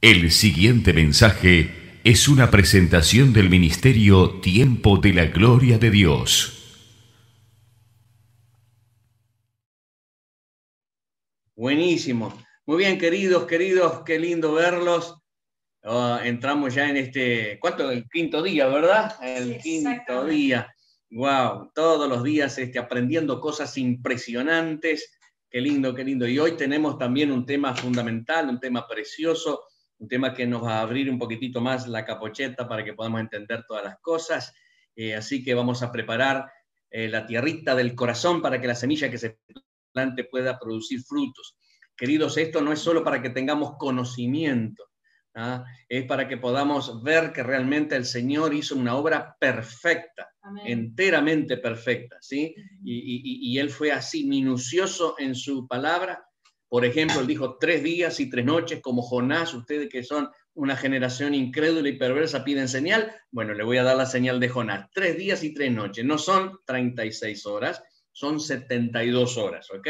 El siguiente mensaje es una presentación del ministerio Tiempo de la Gloria de Dios. Buenísimo. Muy bien, queridos, qué lindo verlos. Entramos ya en ¿cuánto? El quinto día, ¿verdad? El quinto día. Wow, todos los días aprendiendo cosas impresionantes. Qué lindo, qué lindo. Y hoy tenemos también un tema fundamental, un tema precioso, un tema que nos va a abrir un poquitito más la capocheta para que podamos entender todas las cosas. Así que vamos a preparar la tierrita del corazón para que la semilla que se plante pueda producir frutos. Queridos, esto no es solo para que tengamos conocimiento, es para que podamos ver que realmente el Señor hizo una obra perfecta, amén, enteramente perfecta, ¿sí? Y Él fue así minucioso en su palabra. Por ejemplo, Él dijo 3 días y 3 noches, como Jonás. Ustedes que son una generación incrédula y perversa piden señal. Bueno, le voy a dar la señal de Jonás. 3 días y 3 noches. No son 36 horas, son 72 horas, ¿ok?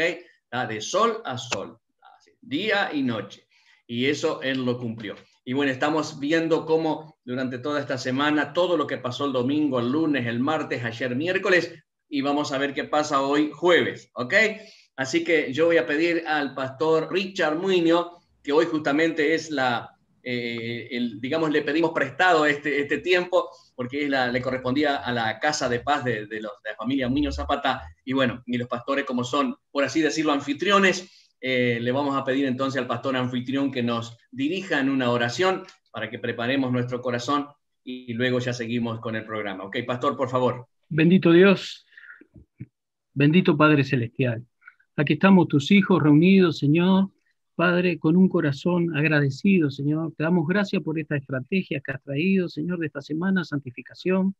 De sol a sol, día y noche. Y eso Él lo cumplió. Y bueno, estamos viendo cómo durante toda esta semana, todo lo que pasó el domingo, el lunes, el martes, ayer miércoles, y vamos a ver qué pasa hoy jueves, ¿ok? Así que yo voy a pedir al pastor Richard Muñoz, que hoy justamente es digamos, le pedimos prestado este tiempo, porque le correspondía a la Casa de Paz de la familia Muñoz Zapata, y bueno, y los pastores, como son, por así decirlo, anfitriones, le vamos a pedir entonces al pastor anfitrión que nos dirija en una oración para que preparemos nuestro corazón y luego ya seguimos con el programa. Ok, pastor, por favor. Bendito Dios, bendito Padre Celestial. Aquí estamos tus hijos reunidos, Señor, Padre, con un corazón agradecido, Señor. Te damos gracias por esta estrategia que has traído, Señor, de esta semana, santificación.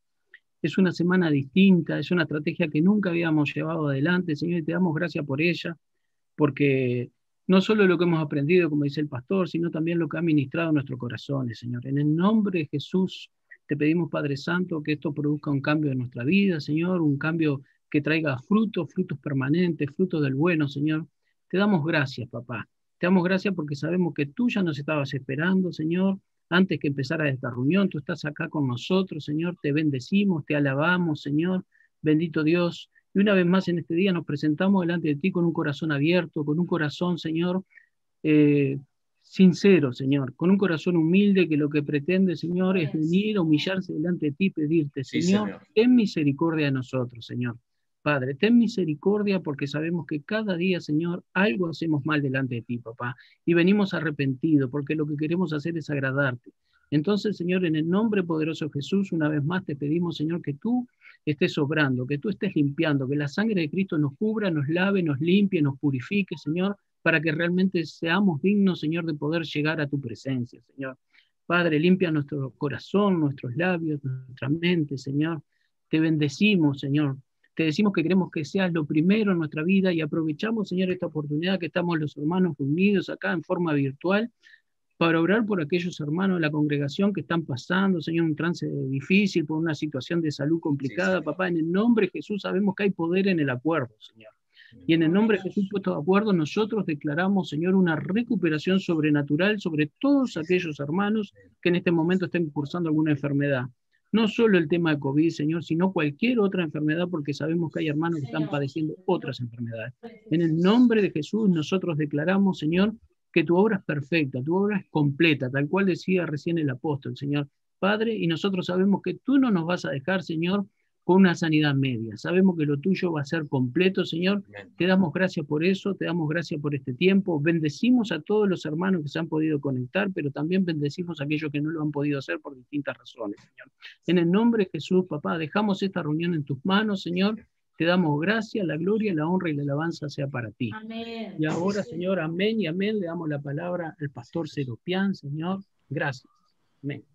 Es una semana distinta, es una estrategia que nunca habíamos llevado adelante, Señor, y te damos gracias por ella, porque no solo lo que hemos aprendido, como dice el pastor, sino también lo que ha ministrado en nuestros corazones, Señor. En el nombre de Jesús te pedimos, Padre Santo, que esto produzca un cambio en nuestra vida, Señor, un cambio que traiga frutos, frutos permanentes, frutos del bueno, Señor. Te damos gracias, papá. Te damos gracias porque sabemos que tú ya nos estabas esperando, Señor. Antes que empezara esta reunión, tú estás acá con nosotros, Señor. Te bendecimos, te alabamos, Señor. Bendito Dios. Y una vez más en este día nos presentamos delante de ti con un corazón abierto, con un corazón, Señor, sincero, Señor, con un corazón humilde que lo que pretende, Señor, es venir a humillarse delante de ti y pedirte, Señor, sí, ten misericordia de nosotros, Señor. Padre, ten misericordia porque sabemos que cada día, Señor, algo hacemos mal delante de ti, papá, y venimos arrepentidos porque lo que queremos hacer es agradarte. Entonces, Señor, en el nombre poderoso de Jesús, una vez más te pedimos, Señor, que tú estés obrando, que tú estés limpiando, que la sangre de Cristo nos cubra, nos lave, nos limpie, nos purifique, Señor, para que realmente seamos dignos, Señor, de poder llegar a tu presencia, Señor. Padre, limpia nuestro corazón, nuestros labios, nuestra mente, Señor. Te bendecimos, Señor. Te decimos que queremos que seas lo primero en nuestra vida y aprovechamos, Señor, esta oportunidad que estamos los hermanos reunidos acá en forma virtual para orar por aquellos hermanos de la congregación que están pasando, Señor, un trance difícil, por una situación de salud complicada. Sí, papá, en el nombre de Jesús sabemos que hay poder en el acuerdo, Señor. Y en el nombre de Jesús puesto de acuerdo, nosotros declaramos, Señor, una recuperación sobrenatural sobre todos aquellos hermanos que en este momento estén cursando alguna enfermedad. No solo el tema de COVID, Señor, sino cualquier otra enfermedad, porque sabemos que hay hermanos que están padeciendo otras enfermedades. En el nombre de Jesús nosotros declaramos, Señor, que tu obra es perfecta, tu obra es completa, tal cual decía recién el apóstol, Señor. Padre, y nosotros sabemos que tú no nos vas a dejar, Señor, con una sanidad media. Sabemos que lo tuyo va a ser completo, Señor. Te damos gracias por eso, te damos gracias por este tiempo. Bendecimos a todos los hermanos que se han podido conectar, pero también bendecimos a aquellos que no lo han podido hacer por distintas razones, Señor. En el nombre de Jesús, papá, dejamos esta reunión en tus manos, Señor. Te damos gracias, la gloria, la honra y la alabanza sea para ti. Amén. Y ahora, Señor, amén y amén, le damos la palabra al pastor Seropián, Señor. Gracias. Amén.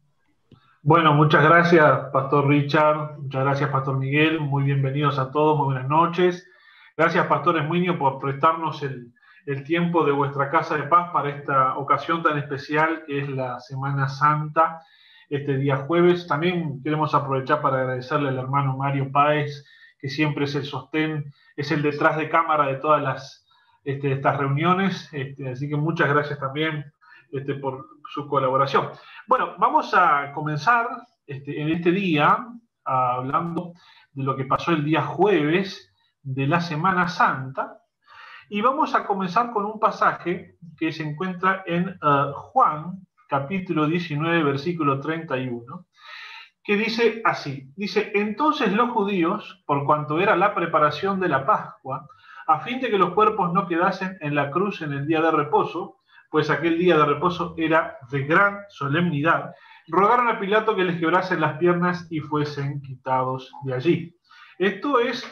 Bueno, muchas gracias, Pastor Richard. Muchas gracias, Pastor Miguel. Muy bienvenidos a todos, muy buenas noches. Gracias, Pastor Esmuño, por prestarnos el tiempo de vuestra Casa de Paz para esta ocasión tan especial que es la Semana Santa, este día jueves. También queremos aprovechar para agradecerle al hermano Mario Páez, que siempre es el sostén, es el detrás de cámara de todas estas reuniones. Así que muchas gracias también. por su colaboración. Bueno, vamos a comenzar en este día hablando de lo que pasó el día jueves de la Semana Santa, y vamos a comenzar con un pasaje que se encuentra en Juan, capítulo 19, versículo 31, que dice así, dice: entonces los judíos, por cuanto era la preparación de la Pascua, a fin de que los cuerpos no quedasen en la cruz en el día de reposo, pues aquel día de reposo era de gran solemnidad, rogaron a Pilato que les quebrasen las piernas y fuesen quitados de allí. Esto es,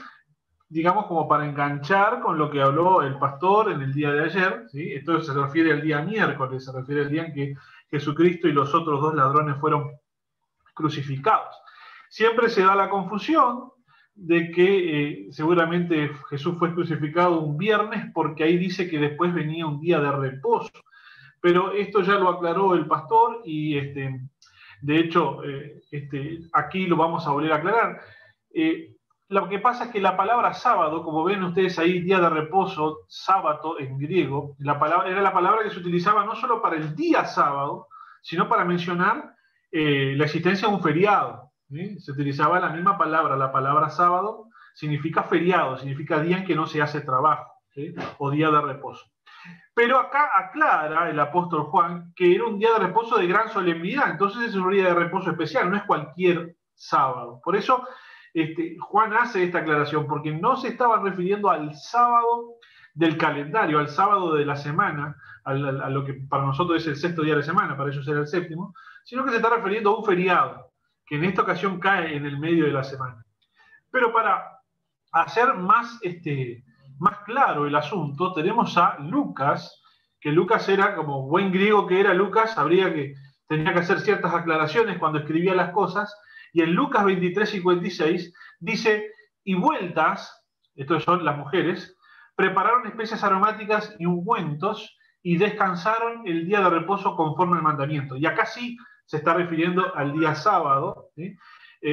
digamos, como para enganchar con lo que habló el pastor en el día de ayer, ¿sí? Esto se refiere al día miércoles, se refiere al día en que Jesucristo y los otros dos ladrones fueron crucificados. Siempre se da la confusión de que seguramente Jesús fue crucificado un viernes, porque ahí dice que después venía un día de reposo. Pero esto ya lo aclaró el pastor y de hecho aquí lo vamos a volver a aclarar. Lo que pasa es que la palabra sábado, como ven ustedes ahí, día de reposo, sábado en griego, era la palabra que se utilizaba no solo para el día sábado, sino para mencionar la existencia de un feriado. ¿Sí? Se utilizaba la misma palabra, la palabra sábado significa feriado, significa día en que no se hace trabajo, ¿sí? O día de reposo. Pero acá aclara el apóstol Juan que era un día de reposo de gran solemnidad, entonces es un día de reposo especial, no es cualquier sábado. Por eso Juan hace esta aclaración, porque no se estaba refiriendo al sábado del calendario, al sábado de la semana, a lo que para nosotros es el sexto día de la semana, para ellos era el séptimo, sino que se está refiriendo a un feriado, que en esta ocasión cae en el medio de la semana. Pero para hacer más claro el asunto, tenemos a Lucas, que Lucas era, como buen griego que era Lucas, tenía que hacer ciertas aclaraciones cuando escribía las cosas, y en Lucas 23:56 dice: y vueltas, estos son las mujeres, prepararon especias aromáticas y ungüentos, y descansaron el día de reposo conforme al mandamiento. Y acá sí se está refiriendo al día sábado, ¿sí?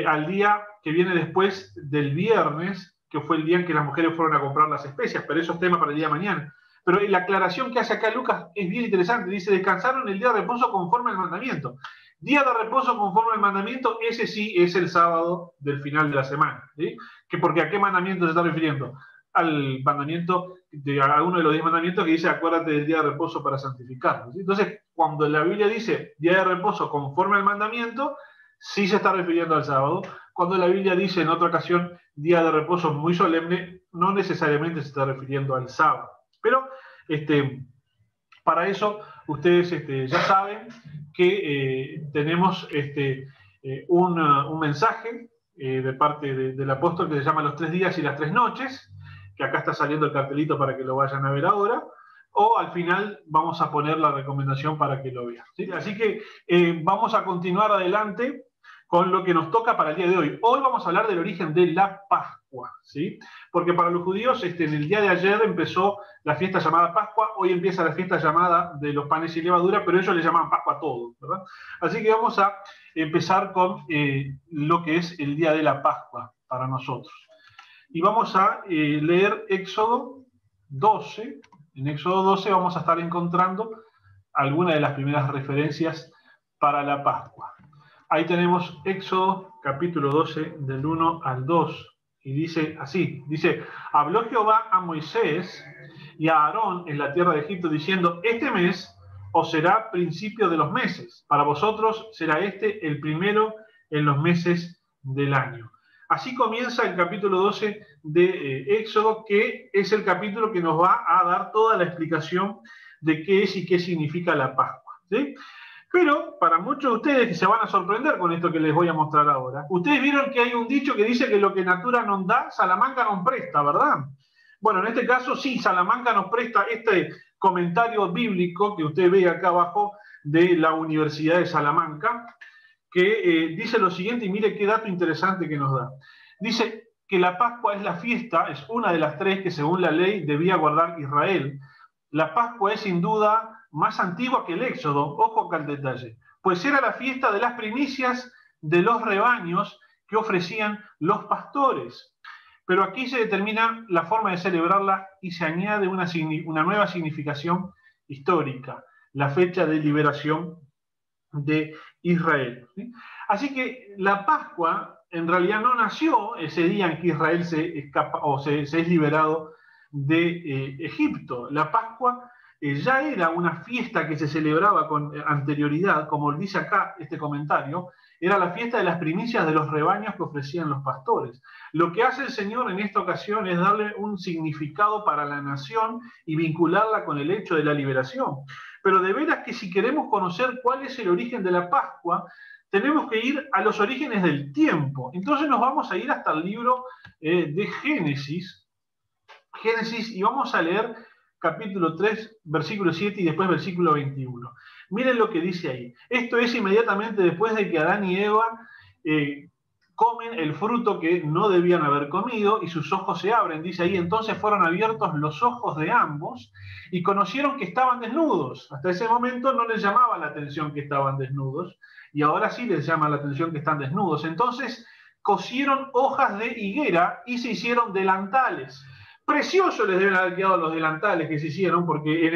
Al día que viene después del viernes, que fue el día en que las mujeres fueron a comprar las especias, pero eso es tema para el día de mañana. Pero la aclaración que hace acá Lucas es bien interesante, dice: descansaron el día de reposo conforme al mandamiento. Día de reposo conforme al mandamiento, ese sí es el sábado del final de la semana, ¿sí? Porque ¿a qué mandamiento se está refiriendo? Al mandamiento, a uno de los 10 mandamientos que dice: acuérdate del día de reposo para santificarlo, ¿sí? Entonces, cuando la Biblia dice día de reposo conforme al mandamiento, sí se está refiriendo al sábado. Cuando la Biblia dice en otra ocasión día de reposo muy solemne, no necesariamente se está refiriendo al sábado. Pero para eso ustedes ya saben que tenemos un mensaje de parte del apóstol que se llama Los 3 días y las 3 noches, que acá está saliendo el cartelito para que lo vayan a ver ahora, o al final vamos a poner la recomendación para que lo vean, ¿sí? Así que vamos a continuar adelante con lo que nos toca para el día de hoy. Hoy vamos a hablar del origen de la Pascua, ¿sí? Porque para los judíos en el día de ayer empezó la fiesta llamada Pascua, hoy empieza la fiesta llamada de los panes y levadura, pero ellos le llaman Pascua a todo, ¿verdad? Así que vamos a empezar con lo que es el día de la Pascua para nosotros. Y vamos a leer Éxodo 12. En Éxodo 12 vamos a estar encontrando algunas de las primeras referencias para la Pascua. Ahí tenemos Éxodo capítulo 12 del 1 al 2 y dice así, dice: habló Jehová a Moisés y a Aarón en la tierra de Egipto diciendo: este mes os será principio de los meses, para vosotros será el primero en los meses del año. Así comienza el capítulo 12 de Éxodo, que es el capítulo que nos va a dar toda la explicación de qué es y qué significa la Pascua, ¿sí? Pero para muchos de ustedes que se van a sorprender con esto que les voy a mostrar ahora, ustedes vieron que hay un dicho que dice que lo que natura non da, Salamanca non presta, ¿verdad? Bueno, en este caso sí, Salamanca nos presta este comentario bíblico que usted ve acá abajo de la Universidad de Salamanca, que dice lo siguiente, y mire qué dato interesante que nos da. Dice que la Pascua es la fiesta, es una de las 3 que según la ley debía guardar Israel. La Pascua es sin duda más antigua que el Éxodo, ojo acá al detalle, pues era la fiesta de las primicias de los rebaños que ofrecían los pastores. Pero aquí se determina la forma de celebrarla y se añade una nueva significación histórica. la fecha de liberación de Israel. ¿Sí? Así que la Pascua en realidad no nació ese día en que Israel se escapa o se es liberado de Egipto. La Pascua ya era una fiesta que se celebraba con anterioridad, como dice acá este comentario, era la fiesta de las primicias de los rebaños que ofrecían los pastores. Lo que hace el Señor en esta ocasión es darle un significado para la nación y vincularla con el hecho de la liberación. Pero de veras que si queremos conocer cuál es el origen de la Pascua, tenemos que ir a los orígenes del tiempo. Entonces nos vamos a ir hasta el libro de Génesis, y vamos a leer capítulo 3, versículo 7 y después versículo 21. Miren lo que dice ahí. Esto es inmediatamente después de que Adán y Eva comen el fruto que no debían haber comido y sus ojos se abren. Dice ahí, entonces fueron abiertos los ojos de ambos y conocieron que estaban desnudos. Hasta ese momento no les llamaba la atención que estaban desnudos y ahora sí les llama la atención que están desnudos. Entonces cosieron hojas de higuera y se hicieron delantales. Precioso les deben haber quedado los delantales que se hicieron, porque en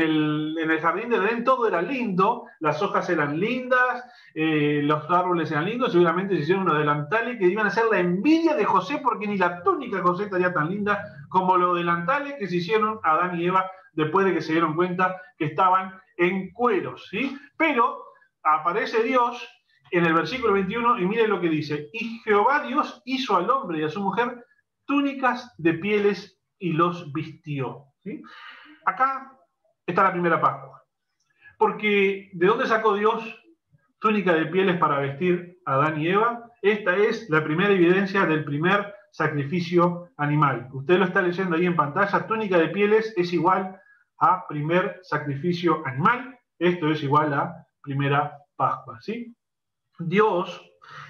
el jardín de Edén todo era lindo, las hojas eran lindas, los árboles eran lindos, seguramente se hicieron unos delantales que iban a ser la envidia de José, porque ni la túnica de José estaría tan linda como los delantales que se hicieron Adán y Eva después de que se dieron cuenta que estaban en cueros, ¿sí? Pero aparece Dios en el versículo 21 y miren lo que dice: y Jehová Dios hizo al hombre y a su mujer túnicas de pieles y los vistió. ¿Sí? Acá está la primera Pascua. Porque ¿de dónde sacó Dios túnica de pieles para vestir a Adán y Eva? Esta es la primera evidencia del primer sacrificio animal. Usted lo está leyendo ahí en pantalla. Túnica de pieles es igual a primer sacrificio animal. Esto es igual a primera Pascua. ¿Sí? Dios,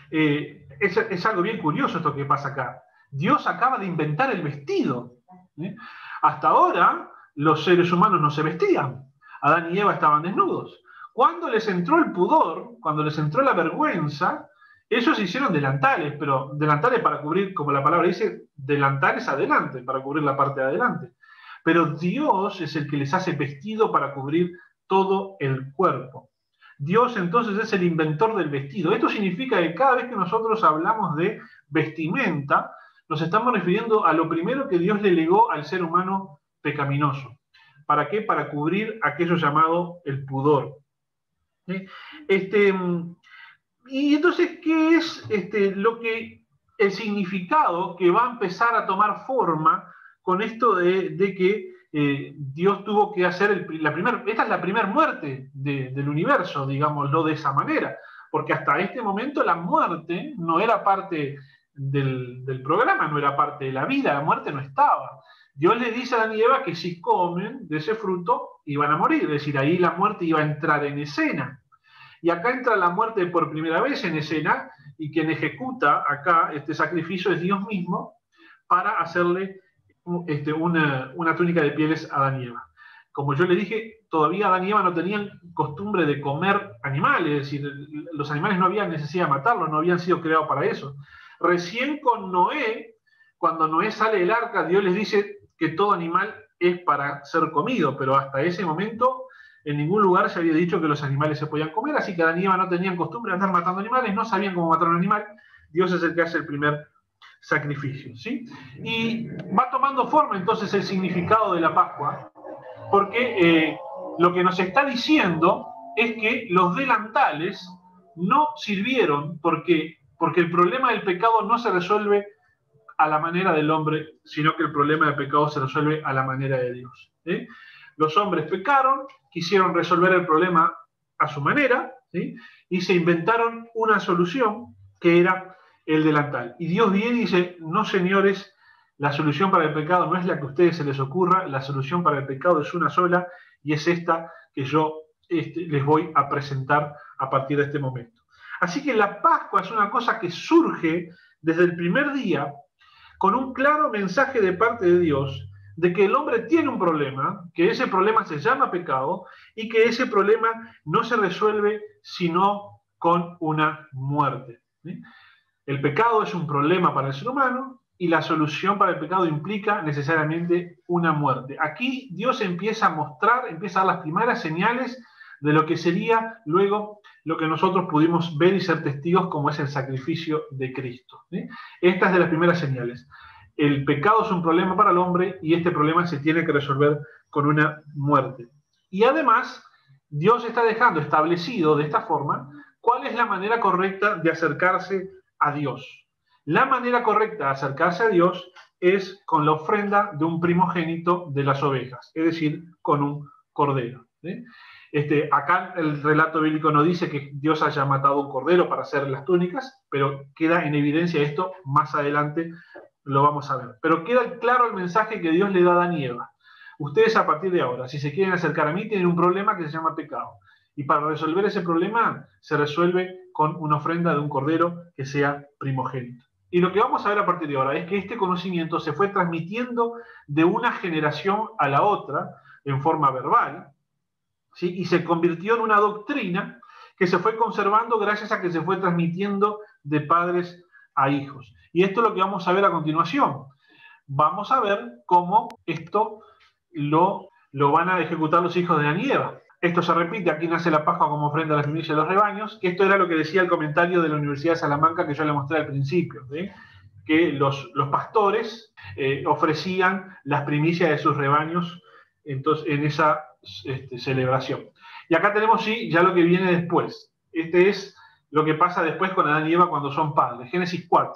es algo bien curioso esto que pasa acá. Dios acaba de inventar el vestido. ¿Sí? Hasta ahora los seres humanos no se vestían. Adán y Eva estaban desnudos. Cuando les entró el pudor, cuando les entró la vergüenza, ellos hicieron delantales, pero delantales para cubrir, como la palabra dice, delantales adelante, para cubrir la parte de adelante. Pero Dios es el que les hace vestido para cubrir todo el cuerpo. Dios entonces es el inventor del vestido. Esto significa que cada vez que nosotros hablamos de vestimenta, nos estamos refiriendo a lo primero que Dios le legó al ser humano pecaminoso. ¿Para qué? Para cubrir aquello llamado el pudor. ¿Sí? Y entonces, ¿qué es el significado que va a empezar a tomar forma con esto de que Dios tuvo que hacer esta es la primera muerte del universo, digámoslo de esa manera? Porque hasta este momento la muerte no era parte del programa, no era parte de la vida, la muerte no estaba. Dios le dice a Adán y Eva que si comen de ese fruto iban a morir, es decir, ahí la muerte iba a entrar en escena. Y acá entra la muerte por primera vez en escena, y quien ejecuta acá este sacrificio es Dios mismo para hacerle una túnica de pieles a Adán y Eva. Como yo le dije, todavía Adán y Eva no tenían costumbre de comer animales, es decir, los animales no habían necesidad de matarlos, no habían sido creados para eso. Recién con Noé, cuando Noé sale del arca, Dios les dice que todo animal es para ser comido, pero hasta ese momento en ningún lugar se había dicho que los animales se podían comer, así que Adán y Eva no tenían costumbre de andar matando animales, no sabían cómo matar a un animal. Dios es el que hace el primer sacrificio, ¿sí? Y va tomando forma entonces el significado de la Pascua, porque lo que nos está diciendo es que los delantales no sirvieron porque el problema del pecado no se resuelve a la manera del hombre, sino que el problema del pecado se resuelve a la manera de Dios. ¿Sí? Los hombres pecaron, quisieron resolver el problema a su manera, ¿sí? Y se inventaron una solución que era el delantal. Y Dios viene y dice: no, señores, la solución para el pecado no es la que a ustedes se les ocurra, la solución para el pecado es una sola, y es esta que yo les voy a presentar a partir de este momento. Así que la Pascua es una cosa que surge desde el primer día con un claro mensaje de parte de Dios de que el hombre tiene un problema, que ese problema se llama pecado y que ese problema no se resuelve sino con una muerte. ¿Sí? El pecado es un problema para el ser humano y la solución para el pecado implica necesariamente una muerte. Aquí Dios empieza a mostrar, empieza a dar las primeras señales de lo que sería luego lo que nosotros pudimos ver y ser testigos como es el sacrificio de Cristo. ¿Sí? Esta es de las primeras señales. El pecado es un problema para el hombre y este problema se tiene que resolver con una muerte. Y además, Dios está dejando establecido de esta forma cuál es la manera correcta de acercarse a Dios. La manera correcta de acercarse a Dios es con la ofrenda de un primogénito de las ovejas, es decir, con un cordero. ¿Sí? Acá el relato bíblico no dice que Dios haya matado un cordero para hacer las túnicas, pero queda en evidencia esto, más adelante lo vamos a ver. Pero queda claro el mensaje que Dios le da a Adán y Eva. Ustedes a partir de ahora, si se quieren acercar a mí, tienen un problema que se llama pecado. Y para resolver ese problema se resuelve con una ofrenda de un cordero que sea primogénito. Y lo que vamos a ver a partir de ahora es que este conocimiento se fue transmitiendo de una generación a la otra en forma verbal, ¿sí? Y se convirtió en una doctrina que se fue conservando gracias a que se fue transmitiendo de padres a hijos. Y esto es lo que vamos a ver a continuación. Vamos a ver cómo esto lo van a ejecutar los hijos de Adán y Eva. Esto se repite, aquí nace la Pascua como ofrenda a la primicia de los rebaños, que esto era lo que decía el comentario de la Universidad de Salamanca que yo le mostré al principio, ¿sí? Que los pastores ofrecían las primicias de sus rebaños entonces, en esa celebración. Y acá tenemos sí ya lo que viene después. Este es lo que pasa después con Adán y Eva cuando son padres. Génesis 4.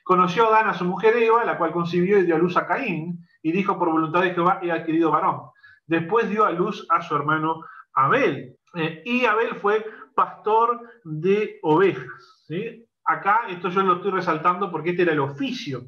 Conoció Adán a su mujer Eva, la cual concibió y dio a luz a Caín, y dijo: por voluntad de Jehová he adquirido varón. Después dio a luz a su hermano Abel. Y Abel fue pastor de ovejas. ¿Sí? Acá esto yo lo estoy resaltando porque este era el oficio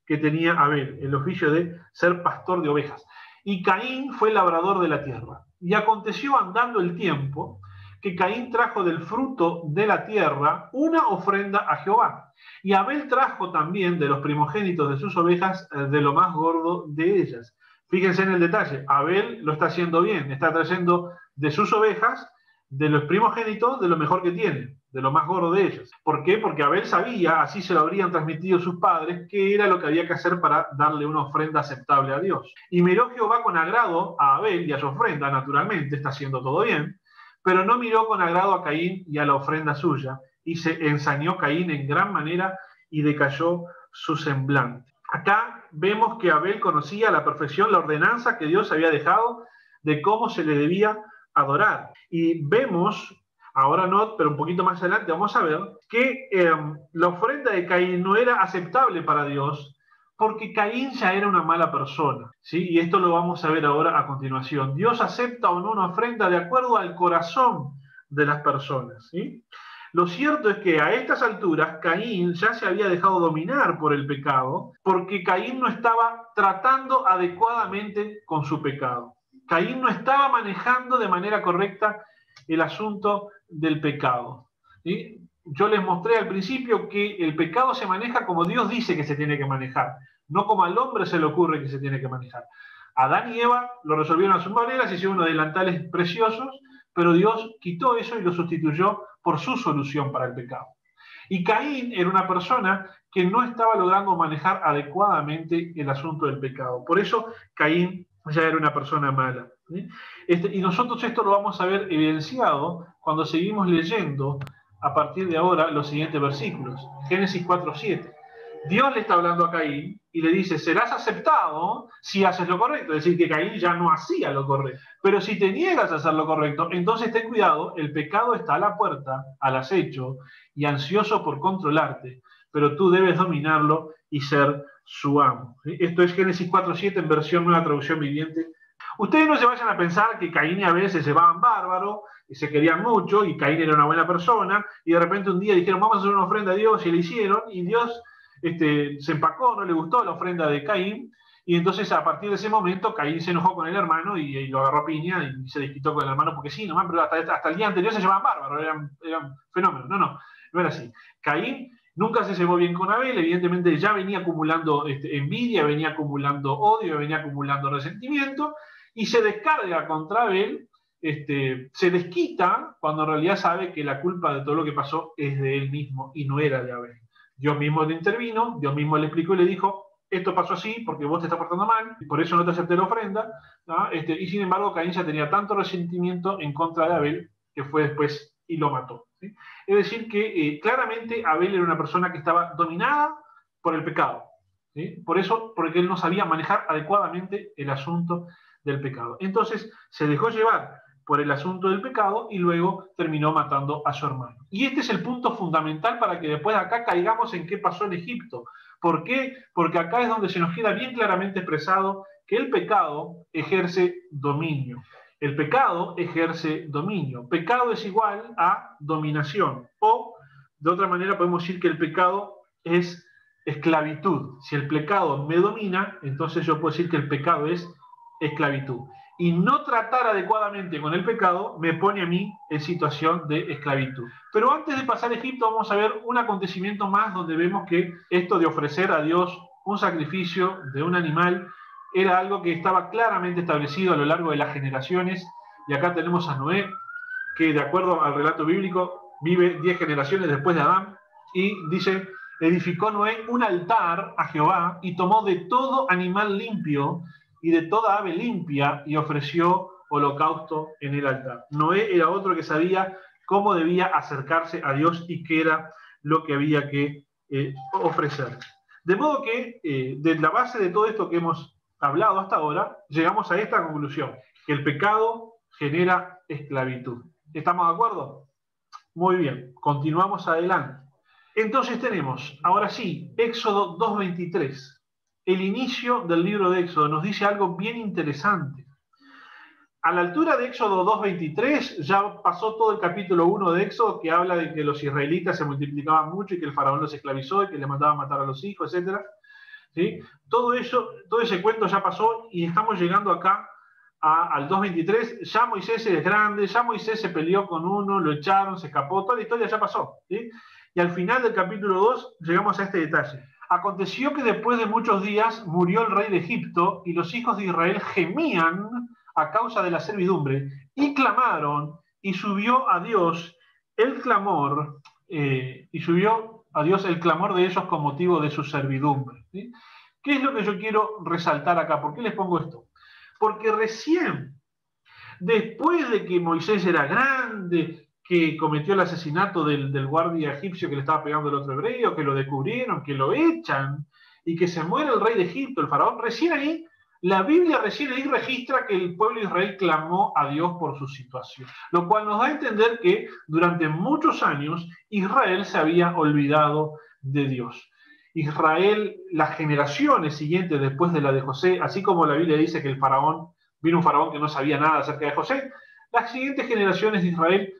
que tenía Abel, el oficio de ser pastor de ovejas. Y Caín fue labrador de la tierra. Y aconteció andando el tiempo que Caín trajo del fruto de la tierra una ofrenda a Jehová. Y Abel trajo también de los primogénitos de sus ovejas de lo más gordo de ellas. Fíjense en el detalle, Abel lo está haciendo bien, está trayendo de sus ovejas, de los primogénitos, de lo mejor que tiene, de lo más gordo de ellos. ¿Por qué? Porque Abel sabía, así se lo habrían transmitido sus padres, qué era lo que había que hacer para darle una ofrenda aceptable a Dios. Y miró Jehová con agrado a Abel y a su ofrenda, naturalmente, está haciendo todo bien, pero no miró con agrado a Caín y a la ofrenda suya, y se ensañó Caín en gran manera y decayó su semblante. Acá vemos que Abel conocía a la perfección la ordenanza que Dios había dejado de cómo se le debía adorar. Y vemos, ahora no, pero un poquito más adelante vamos a ver, que la ofrenda de Caín no era aceptable para Dios porque Caín ya era una mala persona, ¿sí? Y esto lo vamos a ver ahora a continuación. Dios acepta o no una ofrenda de acuerdo al corazón de las personas, ¿sí? Lo cierto es que a estas alturas Caín ya se había dejado dominar por el pecado porque Caín no estaba tratando adecuadamente con su pecado. Caín no estaba manejando de manera correcta el asunto del pecado. ¿Sí? Yo les mostré al principio que el pecado se maneja como Dios dice que se tiene que manejar, no como al hombre se le ocurre que se tiene que manejar. Adán y Eva lo resolvieron a sus maneras, hicieron unos delantales preciosos, pero Dios quitó eso y lo sustituyó por su solución para el pecado. Y Caín era una persona que no estaba logrando manejar adecuadamente el asunto del pecado. Por eso Caín ya era una persona mala. ¿Sí? Y nosotros esto lo vamos a ver evidenciado cuando seguimos leyendo a partir de ahora los siguientes versículos. Génesis 4:7. Dios le está hablando a Caín y le dice: serás aceptado si haces lo correcto. Es decir, que Caín ya no hacía lo correcto. Pero si te niegas a hacer lo correcto, entonces ten cuidado, el pecado está a la puerta, al acecho y ansioso por controlarte, pero tú debes dominarlo y ser su amo. ¿Sí? Esto es Génesis 4:7 en versión Nueva Traducción Viviente. Ustedes no se vayan a pensar que Caín y Abel se llevaban bárbaro, y se querían mucho, y Caín era una buena persona, y de repente un día dijeron: vamos a hacer una ofrenda a Dios, y le hicieron, y Dios se empacó, no le gustó la ofrenda de Caín, y entonces a partir de ese momento Caín se enojó con el hermano y lo agarró a piña y se desquitó con el hermano porque sí, nomás, pero hasta el día anterior se llevaban bárbaros, eran fenómenos. No era así. Caín nunca se llevó bien con Abel, evidentemente ya venía acumulando envidia, venía acumulando odio, venía acumulando resentimiento, y se descarga contra Abel, se desquita cuando en realidad sabe que la culpa de todo lo que pasó es de él mismo y no era de Abel. Dios mismo le intervino, Dios mismo le explicó y le dijo: esto pasó así porque vos te estás portando mal, y por eso no te acepté la ofrenda, ¿no? Y sin embargo Caín ya tenía tanto resentimiento en contra de Abel que fue después y lo mató, ¿sí? Es decir que claramente Abel era una persona que estaba dominada por el pecado, ¿sí? Por eso, porque él no sabía manejar adecuadamente el asunto del pecado. Entonces se dejó llevar por el asunto del pecado y luego terminó matando a su hermano. Y este es el punto fundamental para que después de acá caigamos en qué pasó en Egipto. ¿Por qué? Porque acá es donde se nos queda bien claramente expresado que el pecado ejerce dominio. El pecado ejerce dominio. Pecado es igual a dominación. O, de otra manera, podemos decir que el pecado es esclavitud. Si el pecado me domina, entonces yo puedo decir que el pecado es esclavitud. Y no tratar adecuadamente con el pecado me pone a mí en situación de esclavitud. Pero antes de pasar a Egipto vamos a ver un acontecimiento más donde vemos que esto de ofrecer a Dios un sacrificio de un animal era algo que estaba claramente establecido a lo largo de las generaciones. Y acá tenemos a Noé, que de acuerdo al relato bíblico vive 10 generaciones después de Adán, y dice, edificó Noé un altar a Jehová y tomó de todo animal limpio y de toda ave limpia y ofreció holocausto en el altar. Noé era otro que sabía cómo debía acercarse a Dios y qué era lo que había que ofrecer. De modo que de la base de todo esto que hemos hablado hasta ahora, llegamos a esta conclusión, que el pecado genera esclavitud. ¿Estamos de acuerdo? Muy bien, continuamos adelante. Entonces tenemos, ahora sí, Éxodo 2:23. El inicio del libro de Éxodo nos dice algo bien interesante. A la altura de Éxodo 2:23 ya pasó todo el capítulo 1 de Éxodo, que habla de que los israelitas se multiplicaban mucho y que el faraón los esclavizó y que les mandaba a matar a los hijos, etc. ¿Sí? Todo eso, todo ese cuento ya pasó y estamos llegando acá al 2:23. Ya Moisés es grande, ya Moisés se peleó con uno, lo echaron, se escapó, toda la historia ya pasó, ¿sí? Y al final del capítulo 2 llegamos a este detalle. Aconteció que después de muchos días murió el rey de Egipto y los hijos de Israel gemían a causa de la servidumbre y clamaron y subió a Dios el clamor de ellos con motivo de su servidumbre, ¿sí? ¿Qué es lo que yo quiero resaltar acá? ¿Por qué les pongo esto? Porque recién, después de que Moisés era grande, que cometió el asesinato del guardia egipcio que le estaba pegando el otro hebreo, que lo descubrieron, que lo echan, y que se muere el rey de Egipto, el faraón, recién ahí, la Biblia recién ahí registra que el pueblo de Israel clamó a Dios por su situación, lo cual nos da a entender que durante muchos años Israel se había olvidado de Dios. Israel, las generaciones siguientes después de la de José, así como la Biblia dice que vino un faraón que no sabía nada acerca de José, las siguientes generaciones de Israel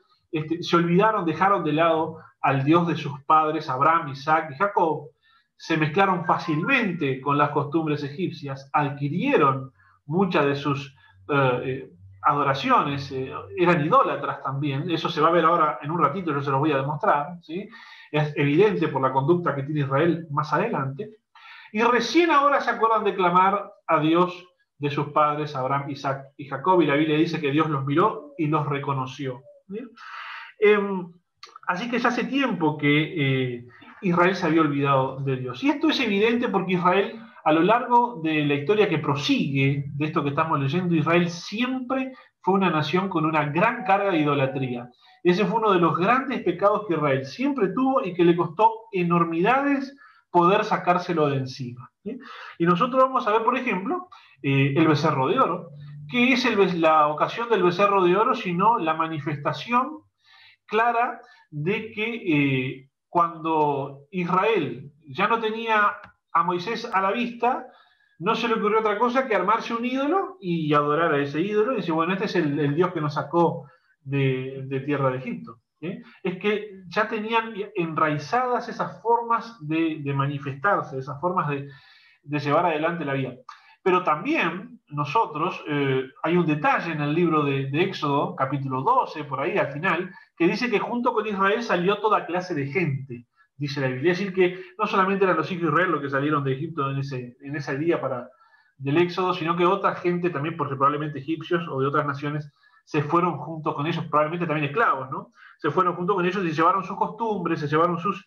se olvidaron, dejaron de lado al Dios de sus padres, Abraham, Isaac y Jacob, se mezclaron fácilmente con las costumbres egipcias, adquirieron muchas de sus adoraciones, eran idólatras también, eso se va a ver ahora en un ratito, yo se los voy a demostrar, ¿sí? Es evidente por la conducta que tiene Israel más adelante, y recién ahora se acuerdan de clamar a Dios de sus padres, Abraham, Isaac y Jacob, y la Biblia dice que Dios los miró y los reconoció. Así que ya hace tiempo que Israel se había olvidado de Dios. Y esto es evidente porque Israel, a lo largo de la historia que prosigue de esto que estamos leyendo, Israel siempre fue una nación con una gran carga de idolatría. Ese fue uno de los grandes pecados que Israel siempre tuvo y que le costó enormidades poder sacárselo de encima, ¿sí? Y nosotros vamos a ver, por ejemplo, el becerro de oro. ¿Qué es la ocasión del becerro de oro? Sino la manifestación clara de que cuando Israel ya no tenía a Moisés a la vista, no se le ocurrió otra cosa que armarse un ídolo y adorar a ese ídolo y decir, bueno, este es el Dios que nos sacó de tierra de Egipto, ¿sí? Es que ya tenían enraizadas esas formas de manifestarse, esas formas de llevar adelante la vida. Pero también nosotros, hay un detalle en el libro de Éxodo, capítulo 12, por ahí al final, que dice que junto con Israel salió toda clase de gente, dice la Biblia. Es decir, que no solamente eran los hijos de Israel los que salieron de Egipto en ese día del Éxodo, sino que otra gente también, porque probablemente egipcios o de otras naciones, se fueron junto con ellos, probablemente también esclavos, ¿no? Se fueron junto con ellos y llevaron sus costumbres, se llevaron sus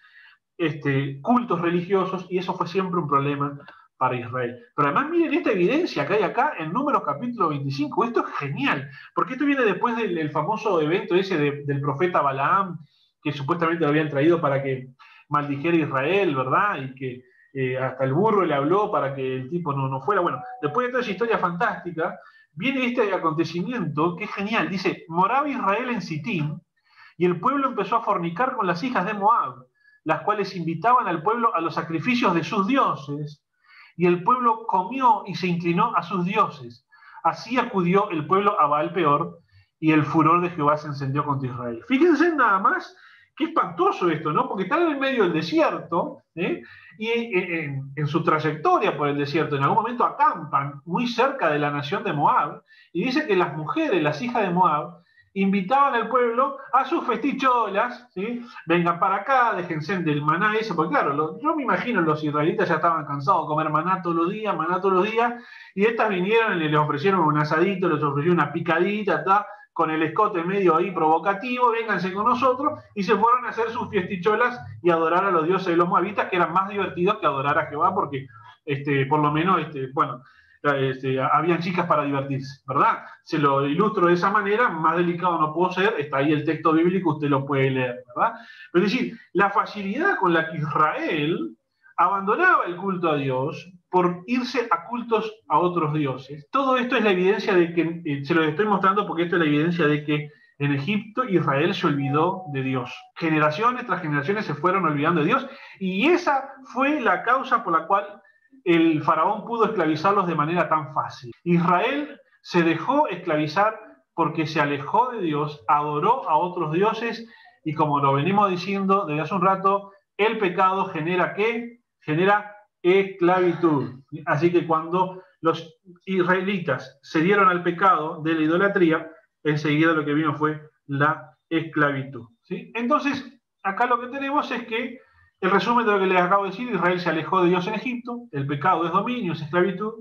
cultos religiosos, y eso fue siempre un problema para Israel. Pero además miren esta evidencia que hay acá en Números capítulo 25. Esto es genial, porque esto viene después del famoso evento ese del profeta Balaam, que supuestamente lo habían traído para que maldijera a Israel, ¿verdad? Y que hasta el burro le habló para que el tipo no fuera. Bueno, después de toda esa historia fantástica, viene este acontecimiento que es genial. Dice, moraba Israel en Sitín, y el pueblo empezó a fornicar con las hijas de Moab, las cuales invitaban al pueblo a los sacrificios de sus dioses, y el pueblo comió y se inclinó a sus dioses. Así acudió el pueblo a Baal Peor, y el furor de Jehová se encendió contra Israel. Fíjense nada más, qué espantoso esto, ¿no? Porque están en el medio del desierto, y en su trayectoria por el desierto, en algún momento acampan muy cerca de la nación de Moab, y dice que las mujeres, las hijas de Moab, invitaban al pueblo a sus festicholas, ¿sí? Vengan para acá, déjense del maná ese, porque claro, yo me imagino los israelitas ya estaban cansados de comer maná todos los días, y estas vinieron y les ofrecieron un asadito, les ofrecieron una picadita, con el escote medio ahí provocativo, vénganse con nosotros, y se fueron a hacer sus fiesticholas y adorar a los dioses de los moabitas, que eran más divertidos que adorar a Jehová, porque por lo menos, habían chicas para divertirse, ¿verdad? Se lo ilustro de esa manera, más delicado no puedo ser, está ahí el texto bíblico, usted lo puede leer, ¿verdad? Pero es decir, la facilidad con la que Israel abandonaba el culto a Dios por irse a cultos a otros dioses. Todo esto es la evidencia de que, se lo estoy mostrando porque esto es la evidencia de que en Egipto Israel se olvidó de Dios. Generaciones tras generaciones se fueron olvidando de Dios, y esa fue la causa por la cual el faraón pudo esclavizarlos de manera tan fácil. Israel se dejó esclavizar porque se alejó de Dios, adoró a otros dioses, y como lo venimos diciendo desde hace un rato, el pecado genera ¿qué? Genera esclavitud. Así que cuando los israelitas se dieron al pecado de la idolatría, enseguida lo que vino fue la esclavitud, ¿sí? Entonces, acá lo que tenemos es que el resumen de lo que les acabo de decir: Israel se alejó de Dios en Egipto, el pecado es dominio, es esclavitud,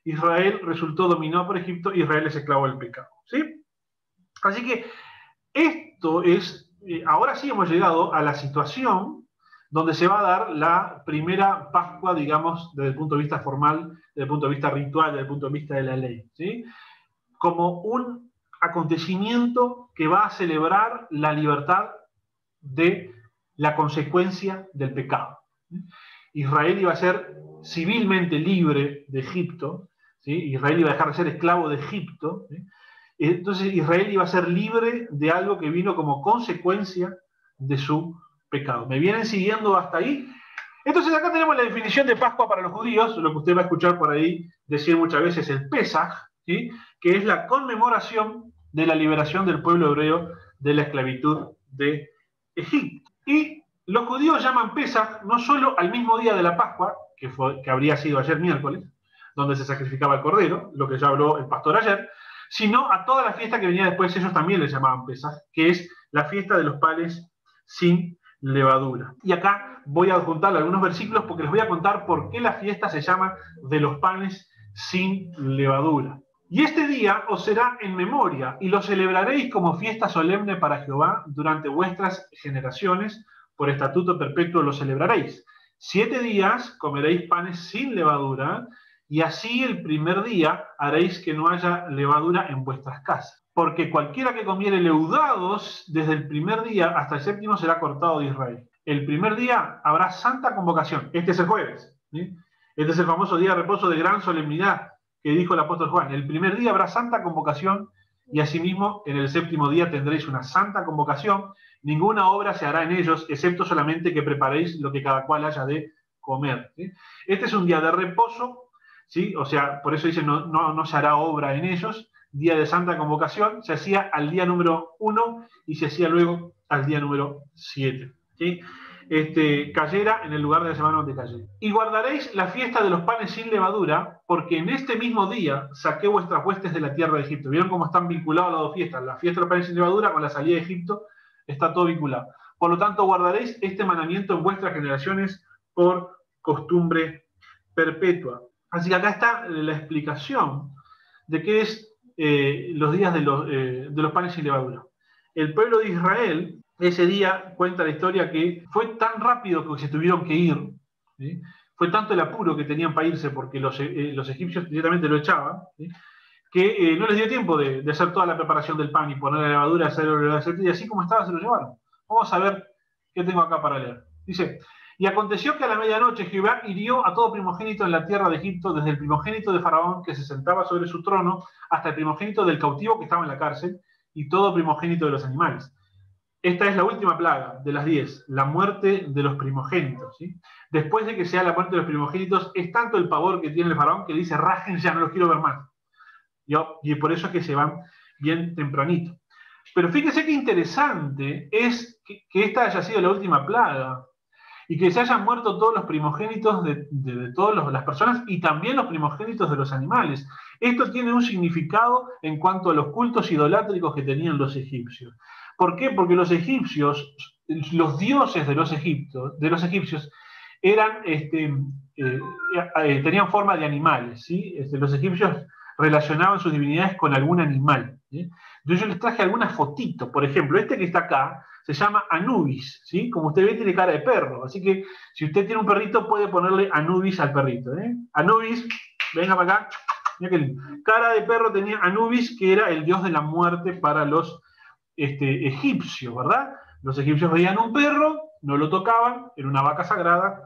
Israel resultó dominado por Egipto, Israel es esclavo del pecado, ¿sí? Así que esto es, ahora sí hemos llegado a la situación donde se va a dar la primera Pascua, digamos, desde el punto de vista formal, desde el punto de vista ritual, desde el punto de vista de la ley, ¿sí? Como un acontecimiento que va a celebrar la libertad de la consecuencia del pecado. Israel iba a ser civilmente libre de Egipto, ¿sí? Israel iba a dejar de ser esclavo de Egipto, ¿sí? Entonces Israel iba a ser libre de algo que vino como consecuencia de su pecado. ¿Me vienen siguiendo hasta ahí? Entonces acá tenemos la definición de Pascua para los judíos, lo que usted va a escuchar por ahí decir muchas veces el Pesaj, ¿sí? Que es la conmemoración de la liberación del pueblo hebreo de la esclavitud de Egipto. Y los judíos llaman Pesaj no solo al mismo día de la Pascua, que habría sido ayer miércoles, donde se sacrificaba el cordero, lo que ya habló el pastor ayer, sino a toda la fiesta que venía después. Ellos también le llamaban Pesaj, que es la fiesta de los panes sin levadura. Y acá voy a adjuntarle algunos versículos porque les voy a contar por qué la fiesta se llama de los panes sin levadura. Y este día os será en memoria, y lo celebraréis como fiesta solemne para Jehová durante vuestras generaciones, por estatuto perpetuo lo celebraréis. 7 días comeréis panes sin levadura, y así el primer día haréis que no haya levadura en vuestras casas. Porque cualquiera que comiere leudados desde el primer día hasta el séptimo será cortado de Israel. El primer día habrá santa convocación. Este es el jueves, ¿sí? Este es el famoso día de reposo de gran solemnidad que dijo el apóstol Juan. El primer día habrá santa convocación, y asimismo en el séptimo día tendréis una santa convocación. Ninguna obra se hará en ellos, excepto solamente que preparéis lo que cada cual haya de comer, ¿sí? Este es un día de reposo, ¿sí? O sea, por eso dice no se hará obra en ellos. Día de santa convocación se hacía al día número 1 y se hacía luego al día número 7, ¿sí? Cayera en el lugar de la semana donde cayera. Y guardaréis la fiesta de los panes sin levadura, porque en este mismo día saqué vuestras huestes de la tierra de Egipto. ¿Vieron cómo están vinculadas las dos fiestas? La fiesta de los panes sin levadura con la salida de Egipto está todo vinculado. Por lo tanto, guardaréis este mandamiento en vuestras generaciones por costumbre perpetua. Así que acá está la explicación de qué es los días de los panes sin levadura. El pueblo de Israel, ese día, cuenta la historia que fue tan rápido que se tuvieron que ir, ¿sí? fue tanto el apuro que tenían para irse, porque los egipcios directamente lo echaban, ¿sí? Que no les dio tiempo de hacer toda la preparación del pan y poner la levadura, hacerlo, y así como estaba se lo llevaron. Vamos a ver qué tengo acá para leer. Dice, y aconteció que a la medianoche Jehová hirió a todo primogénito en la tierra de Egipto, desde el primogénito de Faraón, que se sentaba sobre su trono, hasta el primogénito del cautivo que estaba en la cárcel, y todo primogénito de los animales. Esta es la última plaga de las 10, la muerte de los primogénitos, ¿sí? Después de que sea la muerte de los primogénitos, es tanto el pavor que tiene el Faraón que dice, rajen, ya no los quiero ver más. Y por eso es que se van bien tempranito. Pero fíjese qué interesante es que esta haya sido la última plaga y que se hayan muerto todos los primogénitos de todas las personas y también los primogénitos de los animales. Esto tiene un significado en cuanto a los cultos idolátricos que tenían los egipcios. ¿Por qué? Porque los egipcios, los dioses de los egipcios, eran, tenían forma de animales, ¿sí? Los egipcios relacionaban sus divinidades con algún animal, ¿sí? Entonces yo les traje algunas fotitos. Por ejemplo, este que está acá se llama Anubis, ¿sí? Como usted ve, tiene cara de perro. Así que si usted tiene un perrito, puede ponerle Anubis al perrito, ¿eh? Anubis, venga para acá. Mira qué lindo. Cara de perro tenía Anubis, que era el dios de la muerte para los egipcios, ¿verdad? Los egipcios veían un perro, no lo tocaban, era una vaca sagrada,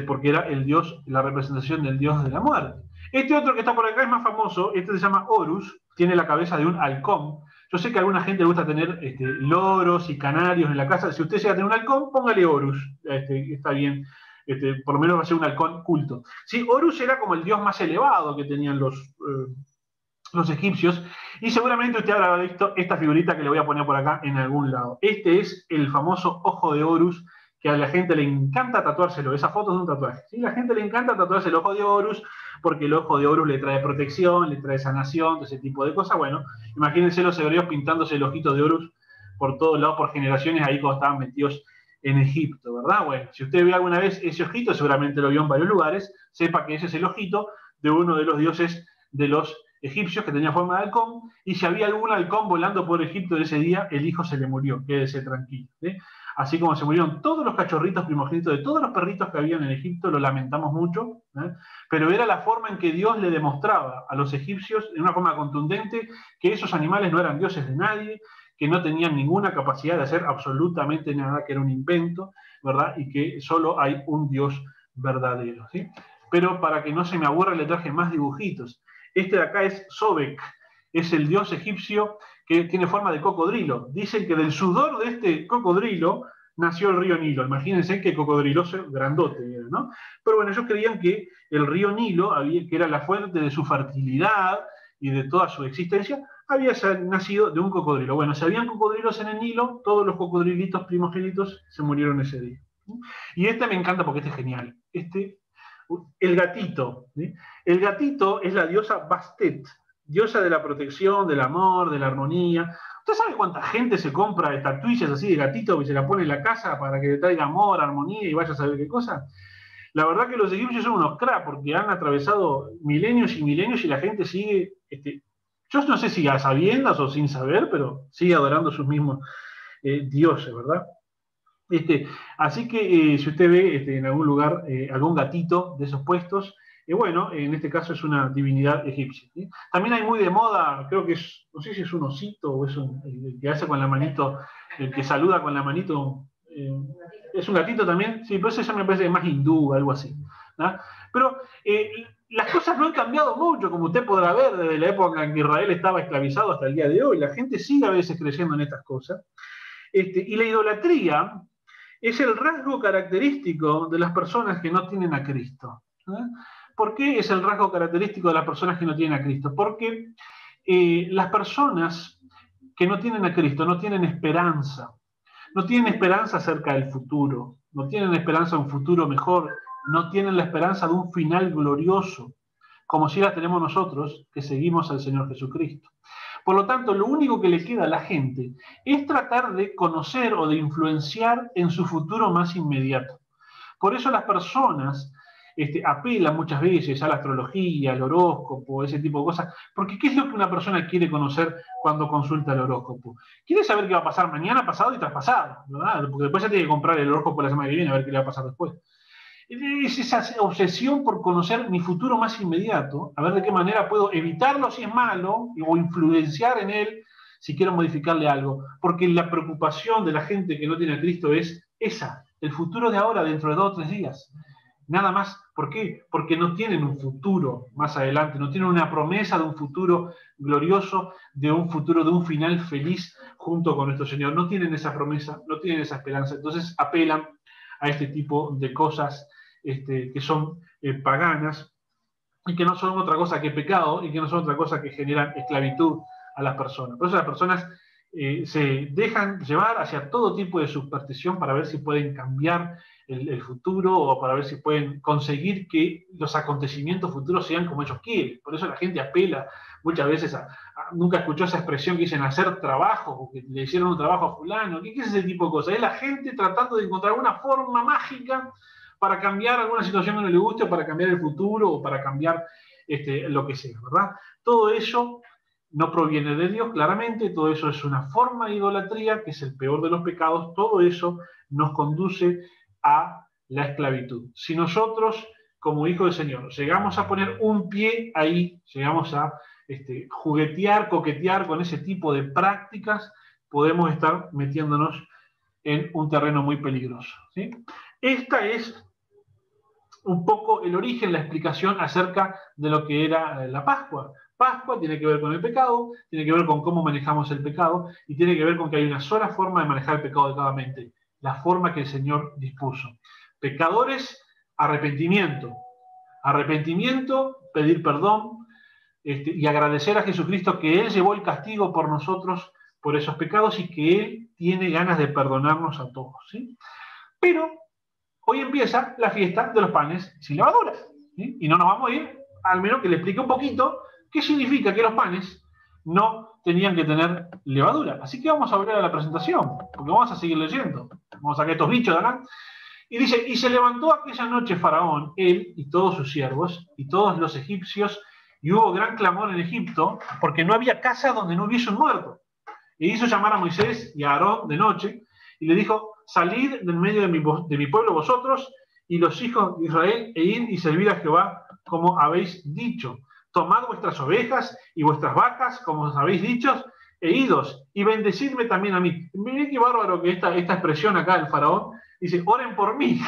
porque era el dios, la representación del dios de la muerte. Este otro que está por acá es más famoso, este se llama Horus, tiene la cabeza de un halcón. Yo sé que a alguna gente le gusta tener loros y canarios en la casa. Si usted llega a tener un halcón, póngale Horus, está bien, por lo menos va a ser un halcón culto. Sí, Horus era como el dios más elevado que tenían los egipcios, y seguramente usted habrá visto esta figurita que le voy a poner por acá en algún lado. Este es el famoso ojo de Horus, que a la gente le encanta tatuárselo. Esa foto es de un tatuaje, ¿sí? A la gente le encanta tatuarse el ojo de Horus, porque el ojo de Horus le trae protección, le trae sanación, ese tipo de cosas. Bueno, imagínense los hebreos pintándose el ojito de Horus por todos lados, por generaciones, ahí cuando estaban metidos en Egipto, ¿verdad? Bueno, si usted vio alguna vez ese ojito, seguramente lo vio en varios lugares, sepa que ese es el ojito de uno de los dioses de los egipcios que tenía forma de halcón, y si había algún halcón volando por Egipto ese día, el hijo se le murió, quédese tranquilo, ¿sí? Así como se murieron todos los cachorritos primogénitos de todos los perritos que habían en Egipto, lo lamentamos mucho, ¿eh? Pero era la forma en que Dios le demostraba a los egipcios, en una forma contundente, que esos animales no eran dioses de nadie, que no tenían ninguna capacidad de hacer absolutamente nada, que era un invento, ¿verdad? Y que solo hay un Dios verdadero, ¿sí? Pero para que no se me aburra, le traje más dibujitos. Este de acá es Sobek, es el dios egipcio que tiene forma de cocodrilo. Dicen que del sudor de este cocodrilo nació el río Nilo. Imagínense qué cocodriloso grandote era, ¿no? Pero bueno, ellos creían que el río Nilo, que era la fuente de su fertilidad y de toda su existencia, había nacido de un cocodrilo. Bueno, si habían cocodrilos en el Nilo, todos los cocodrilitos primogénitos se murieron ese día. Y este me encanta porque este es genial. El gatito, ¿sí? El gatito es la diosa Bastet, diosa de la protección, del amor, de la armonía. ¿Usted sabe cuánta gente se compra estatuillas así de gatito y se la pone en la casa para que le traiga amor, armonía y vaya a saber qué cosa? La verdad que los egipcios son unos cracks porque han atravesado milenios y la gente sigue, yo no sé si a sabiendas o sin saber, pero sigue adorando sus mismos dioses, ¿verdad? Así que si usted ve en algún lugar algún gatito de esos puestos, bueno, en este caso es una divinidad egipcia, ¿sí? También hay muy de moda, creo que es, no sé si es un osito o es el que hace con la manito, el que saluda con la manito, es un gatito también, sí, pero ese ya me parece más hindú, algo así, ¿no? Pero las cosas no han cambiado mucho, como usted podrá ver, desde la época en que Israel estaba esclavizado hasta el día de hoy. La gente sigue a veces creyendo en estas cosas. Y la idolatría es el rasgo característico de las personas que no tienen a Cristo. ¿Por qué es el rasgo característico de las personas que no tienen a Cristo? Porque las personas que no tienen a Cristo no tienen esperanza. No tienen esperanza acerca del futuro. No tienen esperanza de un futuro mejor. No tienen la esperanza de un final glorioso, como si la tenemos nosotros, que seguimos al Señor Jesucristo. Por lo tanto, lo único que le queda a la gente es tratar de conocer o de influenciar en su futuro más inmediato. Por eso las personas apelan muchas veces a la astrología, al horóscopo, ese tipo de cosas, porque ¿qué es lo que una persona quiere conocer cuando consulta el horóscopo? Quiere saber qué va a pasar mañana, pasado y traspasado, ¿verdad? Porque después ya tiene que comprar el horóscopo la semana que viene a ver qué le va a pasar después. Es esa obsesión por conocer mi futuro más inmediato, a ver de qué manera puedo evitarlo si es malo o influenciar en él si quiero modificarle algo. Porque la preocupación de la gente que no tiene a Cristo es esa, el futuro de ahora, dentro de 2 o 3 días. Nada más. ¿Por qué? Porque no tienen un futuro más adelante, no tienen una promesa de un futuro glorioso, de un futuro, de un final feliz junto con nuestro Señor. No tienen esa promesa, no tienen esa esperanza. Entonces apelan a este tipo de cosas que son paganas y que no son otra cosa que pecado y que no son otra cosa que generan esclavitud a las personas. Por eso las personas se dejan llevar hacia todo tipo de superstición para ver si pueden cambiar el futuro o para ver si pueden conseguir que los acontecimientos futuros sean como ellos quieren. Por eso la gente apela muchas veces nunca escuchó esa expresión que dicen hacer trabajo, porque le hicieron un trabajo a fulano. ¿Qué es ese tipo de cosas? Es la gente tratando de encontrar una forma mágica para cambiar alguna situación que no le guste, o para cambiar el futuro, o para cambiar lo que sea, ¿verdad? Todo eso no proviene de Dios, claramente, todo eso es una forma de idolatría, que es el peor de los pecados, todo eso nos conduce a la esclavitud. Si nosotros, como hijos del Señor, llegamos a poner un pie ahí, llegamos a juguetear, coquetear con ese tipo de prácticas, podemos estar metiéndonos en un terreno muy peligroso, ¿sí? Esta es un poco el origen, la explicación acerca de lo que era la Pascua. Pascua tiene que ver con el pecado, tiene que ver con cómo manejamos el pecado y tiene que ver con que hay una sola forma de manejar el pecado de cada mente, la forma que el Señor dispuso. Pecadores, arrepentimiento. Arrepentimiento, pedir perdón y agradecer a Jesucristo que Él llevó el castigo por nosotros, por esos pecados y que Él tiene ganas de perdonarnos a todos, ¿sí? Pero hoy empieza la fiesta de los panes sin levaduras, ¿sí? Y no nos vamos a ir, al menos que le explique un poquito qué significa que los panes no tenían que tener levadura. Así que vamos a volver a la presentación, porque vamos a seguir leyendo. Vamos a sacar estos bichos de acá. Y dice, y se levantó aquella noche Faraón, él y todos sus siervos, y todos los egipcios, y hubo gran clamor en Egipto, porque no había casa donde no hubiese un muerto. E hizo llamar a Moisés y a Aarón de noche, y le dijo, salid del medio de mi pueblo vosotros y los hijos de Israel, e id y servid a Jehová como habéis dicho. Tomad vuestras ovejas y vuestras vacas, como os habéis dicho, e idos, y bendecidme también a mí. Mirá qué bárbaro que esta expresión acá del faraón, dice, oren por mí.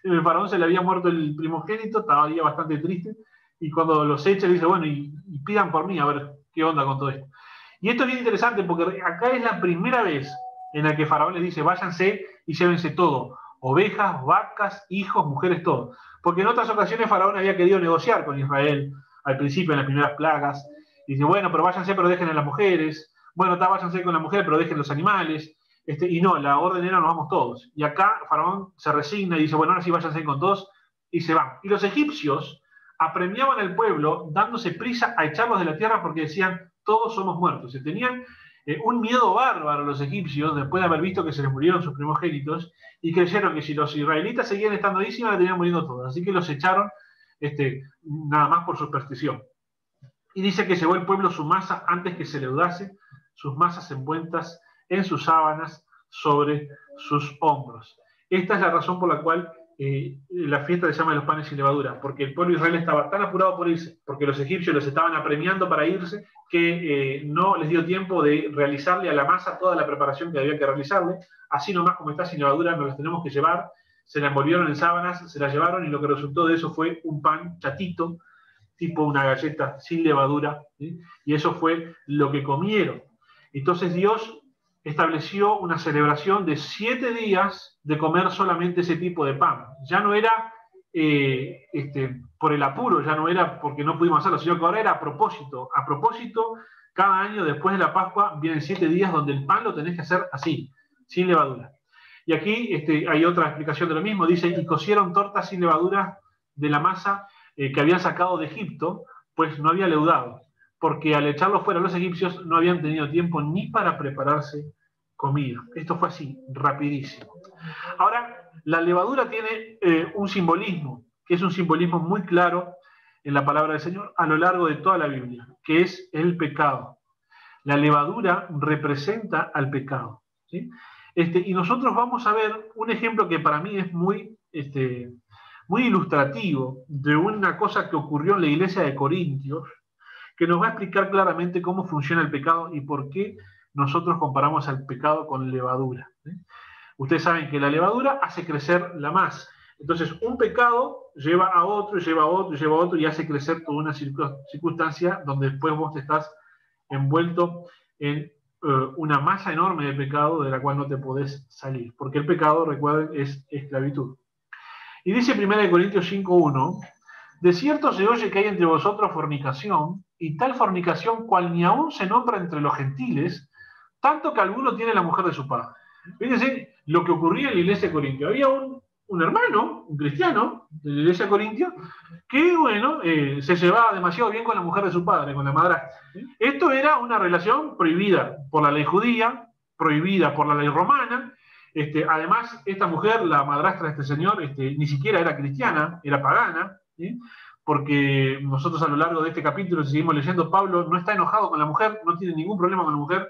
El faraón se le había muerto el primogénito, estaba bastante triste, y cuando los echa dice, bueno, y pidan por mí, a ver qué onda con todo esto. Y esto es bien interesante, porque acá es la primera vez en la que Faraón les dice, váyanse y llévense todo, ovejas, vacas, hijos, mujeres, todo. Porque en otras ocasiones Faraón había querido negociar con Israel, al principio, en las primeras plagas, y dice, bueno, pero váyanse, pero dejen a las mujeres, bueno, váyanse con la mujer, pero dejen los animales, y no, la orden era, nos vamos todos. Y acá Faraón se resigna y dice, bueno, ahora sí váyanse con todos, y se van. Y los egipcios apremiaban al pueblo, dándose prisa a echarlos de la tierra, porque decían, todos somos muertos. Y tenían un miedo bárbaro los egipcios, después de haber visto que se les murieron sus primogénitos, y creyeron que si los israelitas seguían estando ahí, se iban a terminar muriendo todos. Así que los echaron nada más por superstición. Y dice que llevó el pueblo su masa antes que se leudase, sus masas envueltas en sus sábanas sobre sus hombros. Esta es la razón por la cual la fiesta se llama de los panes sin levadura, porque el pueblo de Israel estaba tan apurado por irse, porque los egipcios los estaban apremiando para irse, que no les dio tiempo de realizarle a la masa toda la preparación que había que realizarle. Así nomás como está sin levadura, nos las tenemos que llevar. Se la envolvieron en sábanas, se la llevaron, y lo que resultó de eso fue un pan chatito, tipo una galleta sin levadura, ¿sí? Y eso fue lo que comieron. Entonces Dios estableció una celebración de 7 días de comer solamente ese tipo de pan. Ya no era por el apuro, ya no era porque no pudimos hacerlo, sino que ahora era a propósito. A propósito, cada año después de la Pascua vienen 7 días donde el pan lo tenés que hacer así, sin levadura. Y aquí hay otra explicación de lo mismo. Dice, y cocieron tortas sin levadura de la masa que habían sacado de Egipto, pues no había leudado, porque al echarlo fuera los egipcios no habían tenido tiempo ni para prepararse comida. Esto fue así, rapidísimo. Ahora, la levadura tiene un simbolismo, que es un simbolismo muy claro en la palabra del Señor a lo largo de toda la Biblia, que es el pecado. La levadura representa al pecado, ¿sí? Y nosotros vamos a ver un ejemplo que para mí es muy muy ilustrativo de una cosa que ocurrió en la iglesia de Corintios, que nos va a explicar claramente cómo funciona el pecado y por qué nosotros comparamos al pecado con levadura. Ustedes saben que la levadura hace crecer la masa. Entonces, un pecado lleva a otro, y lleva a otro, y lleva a otro, y hace crecer toda una circunstancia donde después vos te estás envuelto en una masa enorme de pecado de la cual no te podés salir. Porque el pecado, recuerden, es esclavitud. Y dice 1 Corintios 5:1, de cierto se oye que hay entre vosotros fornicación, y tal fornicación cual ni aún se nombra entre los gentiles, tanto que alguno tiene la mujer de su padre. Fíjense lo que ocurría en la iglesia de Corintio. Había un hermano, un cristiano de la iglesia de Corintio, que, bueno, se llevaba demasiado bien con la mujer de su padre, con la madrastra. Esto era una relación prohibida por la ley judía, prohibida por la ley romana. Además, esta mujer, la madrastra de este señor, ni siquiera era cristiana, era pagana, ¿sí? Porque nosotros a lo largo de este capítulo, si seguimos leyendo, Pablo no está enojado con la mujer, no tiene ningún problema con la mujer,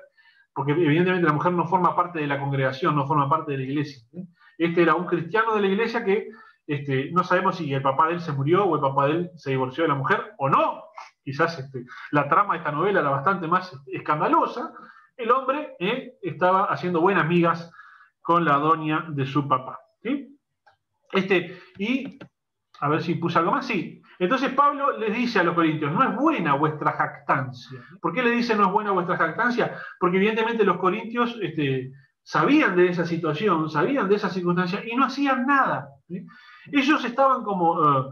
porque evidentemente la mujer no forma parte de la congregación, no forma parte de la iglesia. Este era un cristiano de la iglesia que no sabemos si el papá de él se murió o el papá de él se divorció de la mujer o no. Quizás la trama de esta novela era bastante más escandalosa. El hombre estaba haciendo buenas migas con la doña de su papá. ¿Sí? Y a ver si puse algo más. Sí. Entonces Pablo les dice a los corintios, no es buena vuestra jactancia. ¿Por qué le dice no es buena vuestra jactancia? Porque evidentemente los corintios sabían de esa situación, sabían de esa circunstancia y no hacían nada. ¿Sí? Ellos estaban como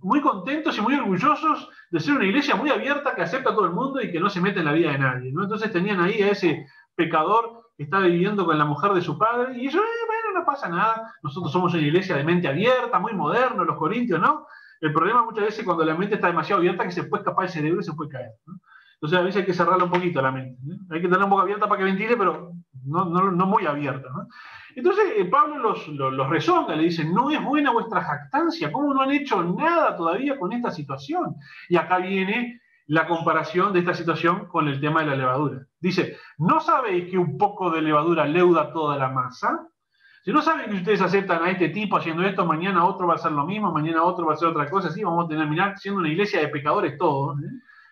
muy contentos y muy orgullosos de ser una iglesia muy abierta que acepta a todo el mundo y que no se mete en la vida de nadie, ¿no? Entonces tenían ahí a ese pecador que está viviendo con la mujer de su padre y ellos, bueno, no pasa nada, nosotros somos una iglesia de mente abierta, muy moderno, los corintios, ¿no? El problema muchas veces cuando la mente está demasiado abierta que se puede escapar el cerebro y se puede caer, ¿no? Entonces a veces hay que cerrarla un poquito la mente, ¿no? Hay que tenerla un poco abierta para que ventile, pero no muy abierta, ¿no? Entonces Pablo los rezonga, le dice, no es buena vuestra jactancia, ¿cómo no han hecho nada todavía con esta situación? Y acá viene la comparación de esta situación con el tema de la levadura. Dice, ¿no sabéis que un poco de levadura leuda toda la masa? Si no saben que ustedes aceptan a este tipo haciendo esto, mañana otro va a hacer lo mismo, mañana otro va a hacer otra cosa, así vamos a terminar siendo una iglesia de pecadores todos.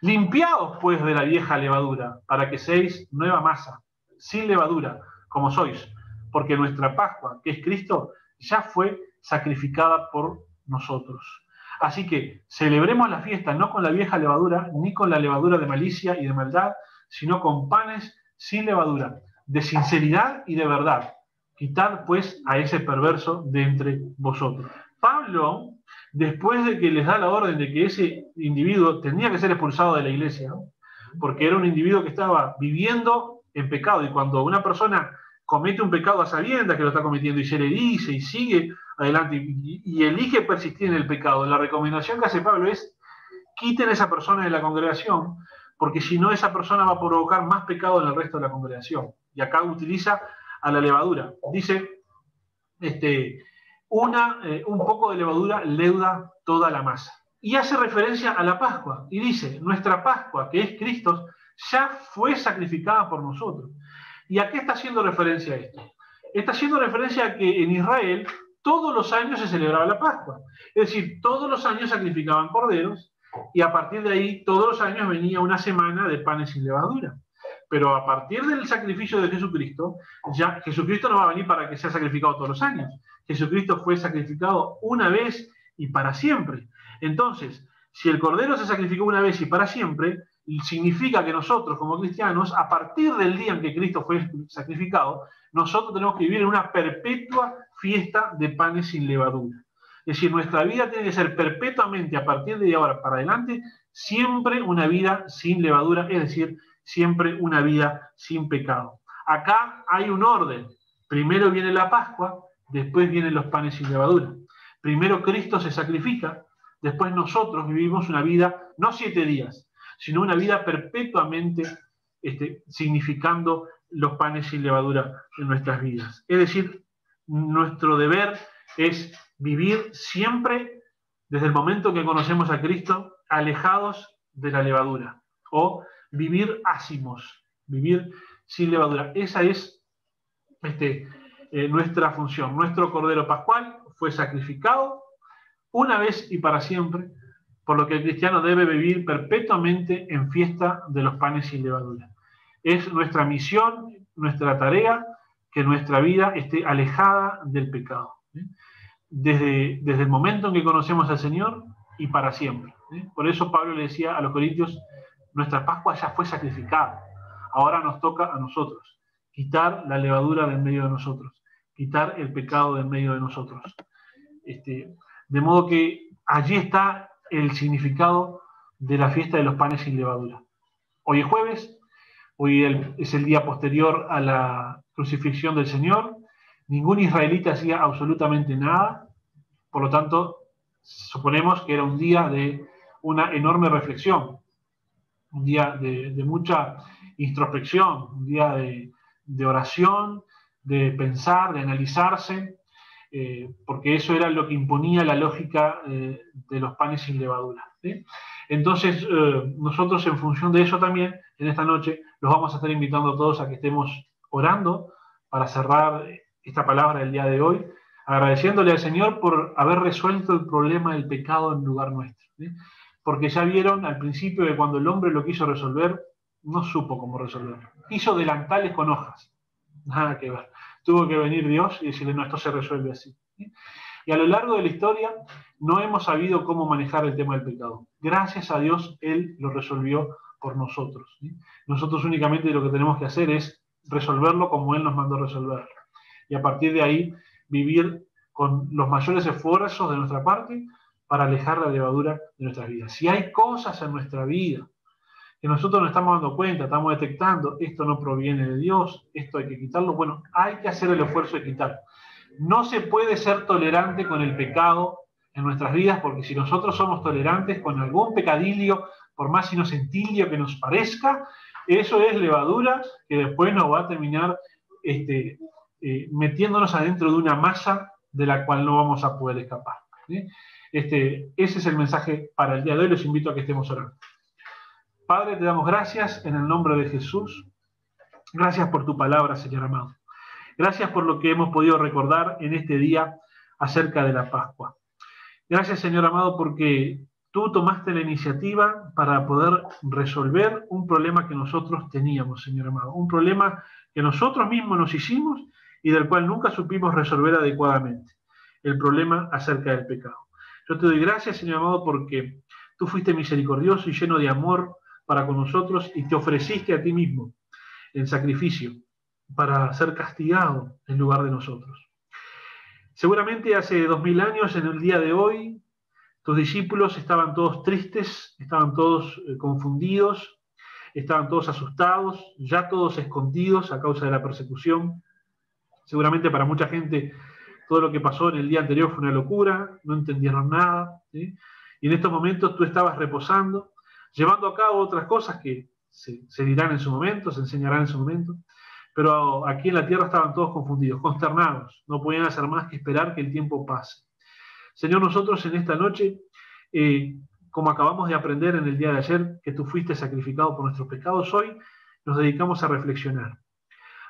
Limpiaos pues de la vieja levadura, para que seáis nueva masa, sin levadura, como sois, porque nuestra Pascua, que es Cristo, ya fue sacrificada por nosotros. Así que celebremos la fiesta no con la vieja levadura, ni con la levadura de malicia y de maldad, sino con panes sin levadura, de sinceridad y de verdad. Quitad pues a ese perverso de entre vosotros. Pablo, después de que les da la orden de que ese individuo tenía que ser expulsado de la iglesia, ¿no? Porque era un individuo que estaba viviendo en pecado, y cuando una persona comete un pecado a sabiendas que lo está cometiendo y se le dice y sigue adelante y elige persistir en el pecado, la recomendación que hace Pablo es quiten a esa persona de la congregación, porque si no esa persona va a provocar más pecado en el resto de la congregación. Y acá utiliza a la levadura. Dice, un poco de levadura leuda toda la masa. Y hace referencia a la Pascua. Y dice, nuestra Pascua, que es Cristo, ya fue sacrificada por nosotros. ¿Y a qué está haciendo referencia esto? Está haciendo referencia a que en Israel todos los años se celebraba la Pascua. Es decir, todos los años sacrificaban corderos y a partir de ahí todos los años venía una semana de panes sin levadura. Pero a partir del sacrificio de Jesucristo, ya Jesucristo no va a venir para que sea sacrificado todos los años. Jesucristo fue sacrificado una vez y para siempre. Entonces, si el cordero se sacrificó una vez y para siempre, significa que nosotros como cristianos, a partir del día en que Cristo fue sacrificado, nosotros tenemos que vivir en una perpetua fiesta de panes sin levadura. Es decir, nuestra vida tiene que ser perpetuamente, a partir de ahora para adelante, siempre una vida sin levadura, es decir, siempre una vida sin pecado. Acá hay un orden. Primero viene la Pascua, después vienen los panes sin levadura. Primero Cristo se sacrifica, después nosotros vivimos una vida, no 7 días, sino una vida perpetuamente significando los panes sin levadura en nuestras vidas. Es decir, nuestro deber es vivir siempre, desde el momento que conocemos a Cristo, alejados de la levadura, o vivir ácimos, vivir sin levadura. Esa es nuestra función. Nuestro Cordero Pascual fue sacrificado, una vez y para siempre, por lo que el cristiano debe vivir perpetuamente en fiesta de los panes sin levadura. Es nuestra misión, nuestra tarea, que nuestra vida esté alejada del pecado. Desde el momento en que conocemos al Señor y para siempre. Por eso Pablo le decía a los corintios, nuestra Pascua ya fue sacrificada. Ahora nos toca a nosotros quitar la levadura del medio de nosotros, quitar el pecado del medio de nosotros. De modo que allí está el significado de la fiesta de los panes sin levadura. Hoy es jueves, hoy es el día posterior a la crucifixión del Señor. Ningún israelita hacía absolutamente nada, por lo tanto, suponemos que era un día de una enorme reflexión, un día de mucha introspección, un día de oración, de pensar, de analizarse, porque eso era lo que imponía la lógica de los panes sin levadura, ¿sí? Entonces, nosotros en función de eso también, en esta noche, los vamos a estar invitando a todos a que estemos orando para cerrar esta palabra del día de hoy, agradeciéndole al Señor por haber resuelto el problema del pecado en lugar nuestro, ¿sí? Porque ya vieron al principio que cuando el hombre lo quiso resolver, no supo cómo resolverlo. Hizo delantales con hojas, nada que ver. Tuvo que venir Dios y decirle, no, esto se resuelve así, ¿sí? Y a lo largo de la historia no hemos sabido cómo manejar el tema del pecado. Gracias a Dios, Él lo resolvió por nosotros, ¿sí? Nosotros únicamente lo que tenemos que hacer es resolverlo como Él nos mandó resolverlo. Y a partir de ahí, vivir con los mayores esfuerzos de nuestra parte para alejar la levadura de nuestras vidas. Si hay cosas en nuestra vida que nosotros no estamos dando cuenta, estamos detectando, esto no proviene de Dios, esto hay que quitarlo, bueno, hay que hacer el esfuerzo de quitarlo. No se puede ser tolerante con el pecado en nuestras vidas, porque si nosotros somos tolerantes con algún pecadillo, por más inocentillo que nos parezca, eso es levadura que después nos va a terminar metiéndonos adentro de una masa de la cual no vamos a poder escapar, ¿sí? Ese es el mensaje para el día de hoy. Los invito a que estemos orando. Padre, te damos gracias en el nombre de Jesús. Gracias por tu palabra, Señor amado. Gracias por lo que hemos podido recordar en este día acerca de la Pascua. Gracias, Señor amado, porque tú tomaste la iniciativa para poder resolver un problema que nosotros teníamos, Señor amado. Un problema que nosotros mismos nos hicimos y del cual nunca supimos resolver adecuadamente. El problema acerca del pecado. Yo te doy gracias, Señor amado, porque tú fuiste misericordioso y lleno de amor para con nosotros y te ofreciste a ti mismo en sacrificio para ser castigado en lugar de nosotros. Seguramente hace 2000 años, en el día de hoy, tus discípulos estaban todos tristes, estaban todos confundidos, estaban todos asustados, ya todos escondidos a causa de la persecución. Seguramente para mucha gente todo lo que pasó en el día anterior fue una locura, no entendieron nada, ¿sí? Y en estos momentos tú estabas reposando, llevando a cabo otras cosas que se dirán en su momento, se enseñarán en su momento, pero aquí en la tierra estaban todos confundidos, consternados, no podían hacer más que esperar que el tiempo pase. Señor, nosotros en esta noche, como acabamos de aprender en el día de ayer, que tú fuiste sacrificado por nuestros pecados, hoy nos dedicamos a reflexionar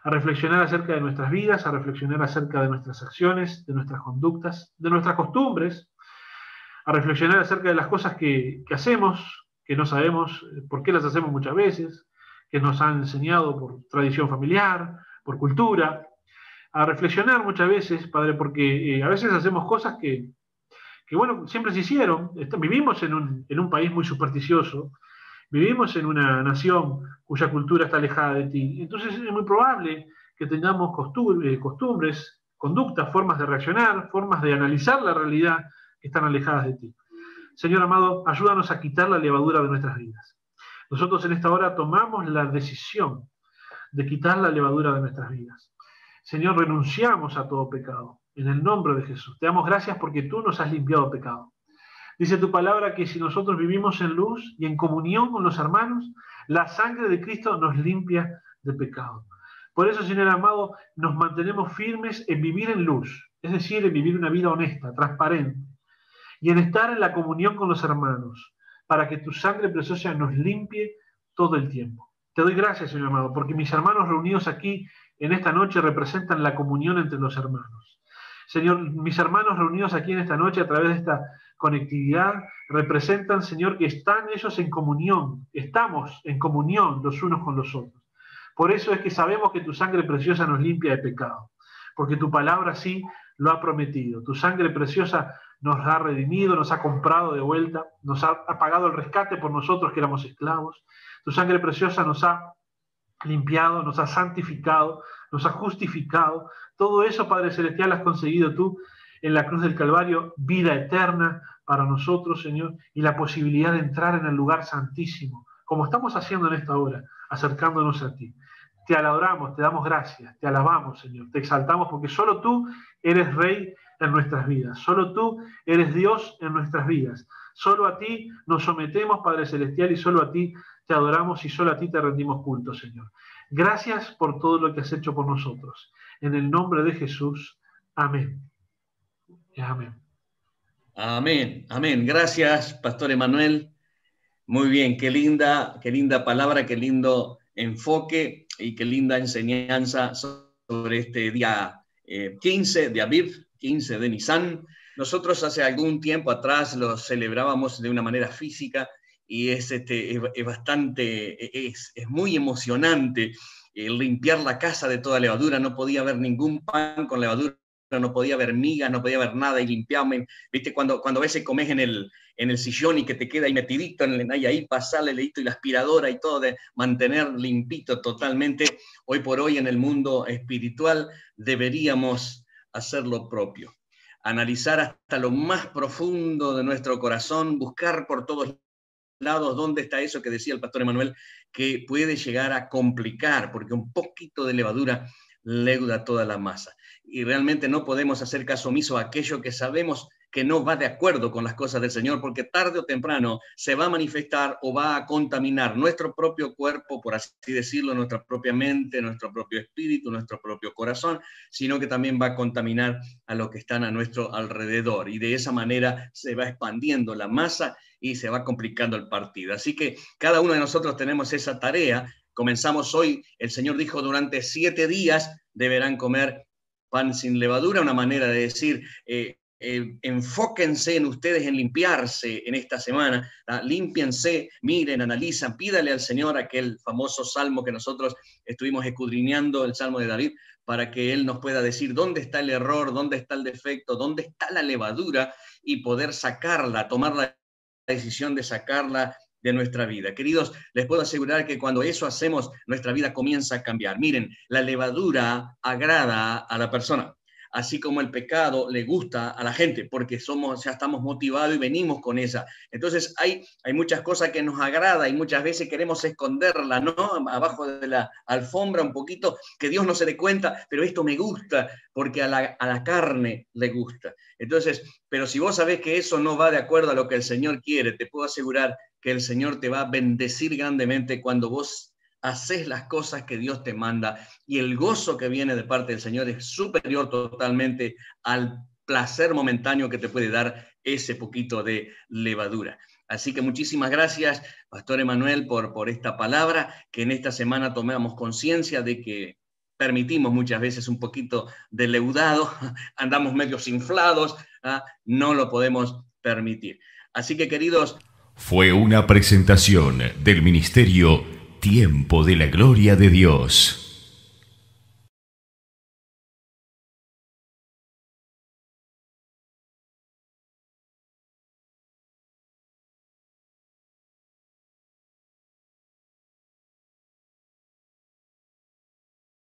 acerca de nuestras vidas, a reflexionar acerca de nuestras acciones, de nuestras conductas, de nuestras costumbres, a reflexionar acerca de las cosas que hacemos, que no sabemos por qué las hacemos muchas veces, que nos han enseñado por tradición familiar, por cultura, a reflexionar muchas veces, Padre, porque a veces hacemos cosas que bueno, siempre se hicieron. Vivimos en un país muy supersticioso, vivimos en una nación cuya cultura está alejada de ti. Entonces es muy probable que tengamos costumbres, conductas, formas de reaccionar, formas de analizar la realidad que están alejadas de ti. Señor amado, ayúdanos a quitar la levadura de nuestras vidas. Nosotros en esta hora tomamos la decisión de quitar la levadura de nuestras vidas. Señor, renunciamos a todo pecado. En el nombre de Jesús. Te damos gracias porque tú nos has limpiado pecado. Dice tu palabra que si nosotros vivimos en luz y en comunión con los hermanos, la sangre de Cristo nos limpia de pecado. Por eso, Señor amado, nos mantenemos firmes en vivir en luz, es decir, en vivir una vida honesta, transparente, y en estar en la comunión con los hermanos, para que tu sangre preciosa nos limpie todo el tiempo. Te doy gracias, Señor amado, porque mis hermanos reunidos aquí en esta noche representan la comunión entre los hermanos. Señor, mis hermanos reunidos aquí en esta noche a través de esta conectividad representan, Señor, que están ellos en comunión, estamos en comunión los unos con los otros. Por eso es que sabemos que tu sangre preciosa nos limpia de pecado, porque tu palabra sí lo ha prometido. Tu sangre preciosa nos ha redimido, nos ha comprado de vuelta, nos ha pagado el rescate por nosotros que éramos esclavos. Tu sangre preciosa nos ha limpiado, nos ha santificado, nos ha justificado. Todo eso, Padre Celestial, has conseguido tú en la cruz del Calvario, vida eterna para nosotros, Señor, y la posibilidad de entrar en el lugar santísimo, como estamos haciendo en esta hora, acercándonos a ti. Te adoramos, te damos gracias, te alabamos, Señor, te exaltamos porque solo tú eres Rey en nuestras vidas, solo tú eres Dios en nuestras vidas. Solo a ti nos sometemos, Padre Celestial, y solo a ti te adoramos y solo a ti te rendimos culto, Señor. Gracias por todo lo que has hecho por nosotros. En el nombre de Jesús, amén. Amén. Amén, amén. Gracias, Pastor Emanuel. Muy bien, qué linda palabra, qué lindo enfoque y qué linda enseñanza sobre este día 15 de Aviv, 15 de Nisan. Nosotros hace algún tiempo atrás lo celebrábamos de una manera física y es muy emocionante limpiar la casa de toda levadura. No podía haber ningún pan con levadura, no podía haber migas, no podía haber nada y limpiarme. ¿Viste? Cuando a veces comes en el sillón y que te queda ahí metidito, ahí pasarle el dedito y la aspiradora y todo, de mantener limpito totalmente. Hoy por hoy en el mundo espiritual deberíamos hacer lo propio. Analizar hasta lo más profundo de nuestro corazón, buscar por todos lados dónde está eso que decía el Pastor Emanuel, que puede llegar a complicar, porque un poquito de levadura leuda toda la masa. Y realmente no podemos hacer caso omiso a aquello que sabemos que no va de acuerdo con las cosas del Señor, porque tarde o temprano se va a manifestar o va a contaminar nuestro propio cuerpo, por así decirlo, nuestra propia mente, nuestro propio espíritu, nuestro propio corazón, sino que también va a contaminar a los que están a nuestro alrededor. Y de esa manera se va expandiendo la masa y se va complicando el partido. Así que cada uno de nosotros tenemos esa tarea. Comenzamos hoy, el Señor dijo, durante 7 días deberán comer pan sin levadura, una manera de decir, enfóquense en ustedes en limpiarse en esta semana, límpiense, miren, analizan, pídale al Señor aquel famoso salmo que nosotros estuvimos escudriñando, el Salmo de David, para que Él nos pueda decir dónde está el error, dónde está el defecto, dónde está la levadura y poder sacarla, tomar la decisión de sacarla de nuestra vida. Queridos, les puedo asegurar que cuando eso hacemos, nuestra vida comienza a cambiar. Miren, la levadura agrada a la persona, así como el pecado le gusta a la gente, porque ya estamos motivados y venimos con esa. Entonces hay muchas cosas que nos agrada y muchas veces queremos esconderla, ¿no? Abajo de la alfombra un poquito, que Dios no se dé cuenta, pero esto me gusta, porque a la carne le gusta. Entonces, pero si vos sabés que eso no va de acuerdo a lo que el Señor quiere, te puedo asegurar que el Señor te va a bendecir grandemente cuando vos haces las cosas que Dios te manda, y el gozo que viene de parte del Señor es superior totalmente al placer momentáneo que te puede dar ese poquito de levadura. Así que muchísimas gracias, Pastor Emanuel, por esta palabra, que en esta semana tomamos conciencia de que permitimos muchas veces un poquito de leudado, andamos medios inflados, no lo podemos permitir. Así que, queridos... Fue una presentación del Ministerio Tiempo de la Gloria de Dios.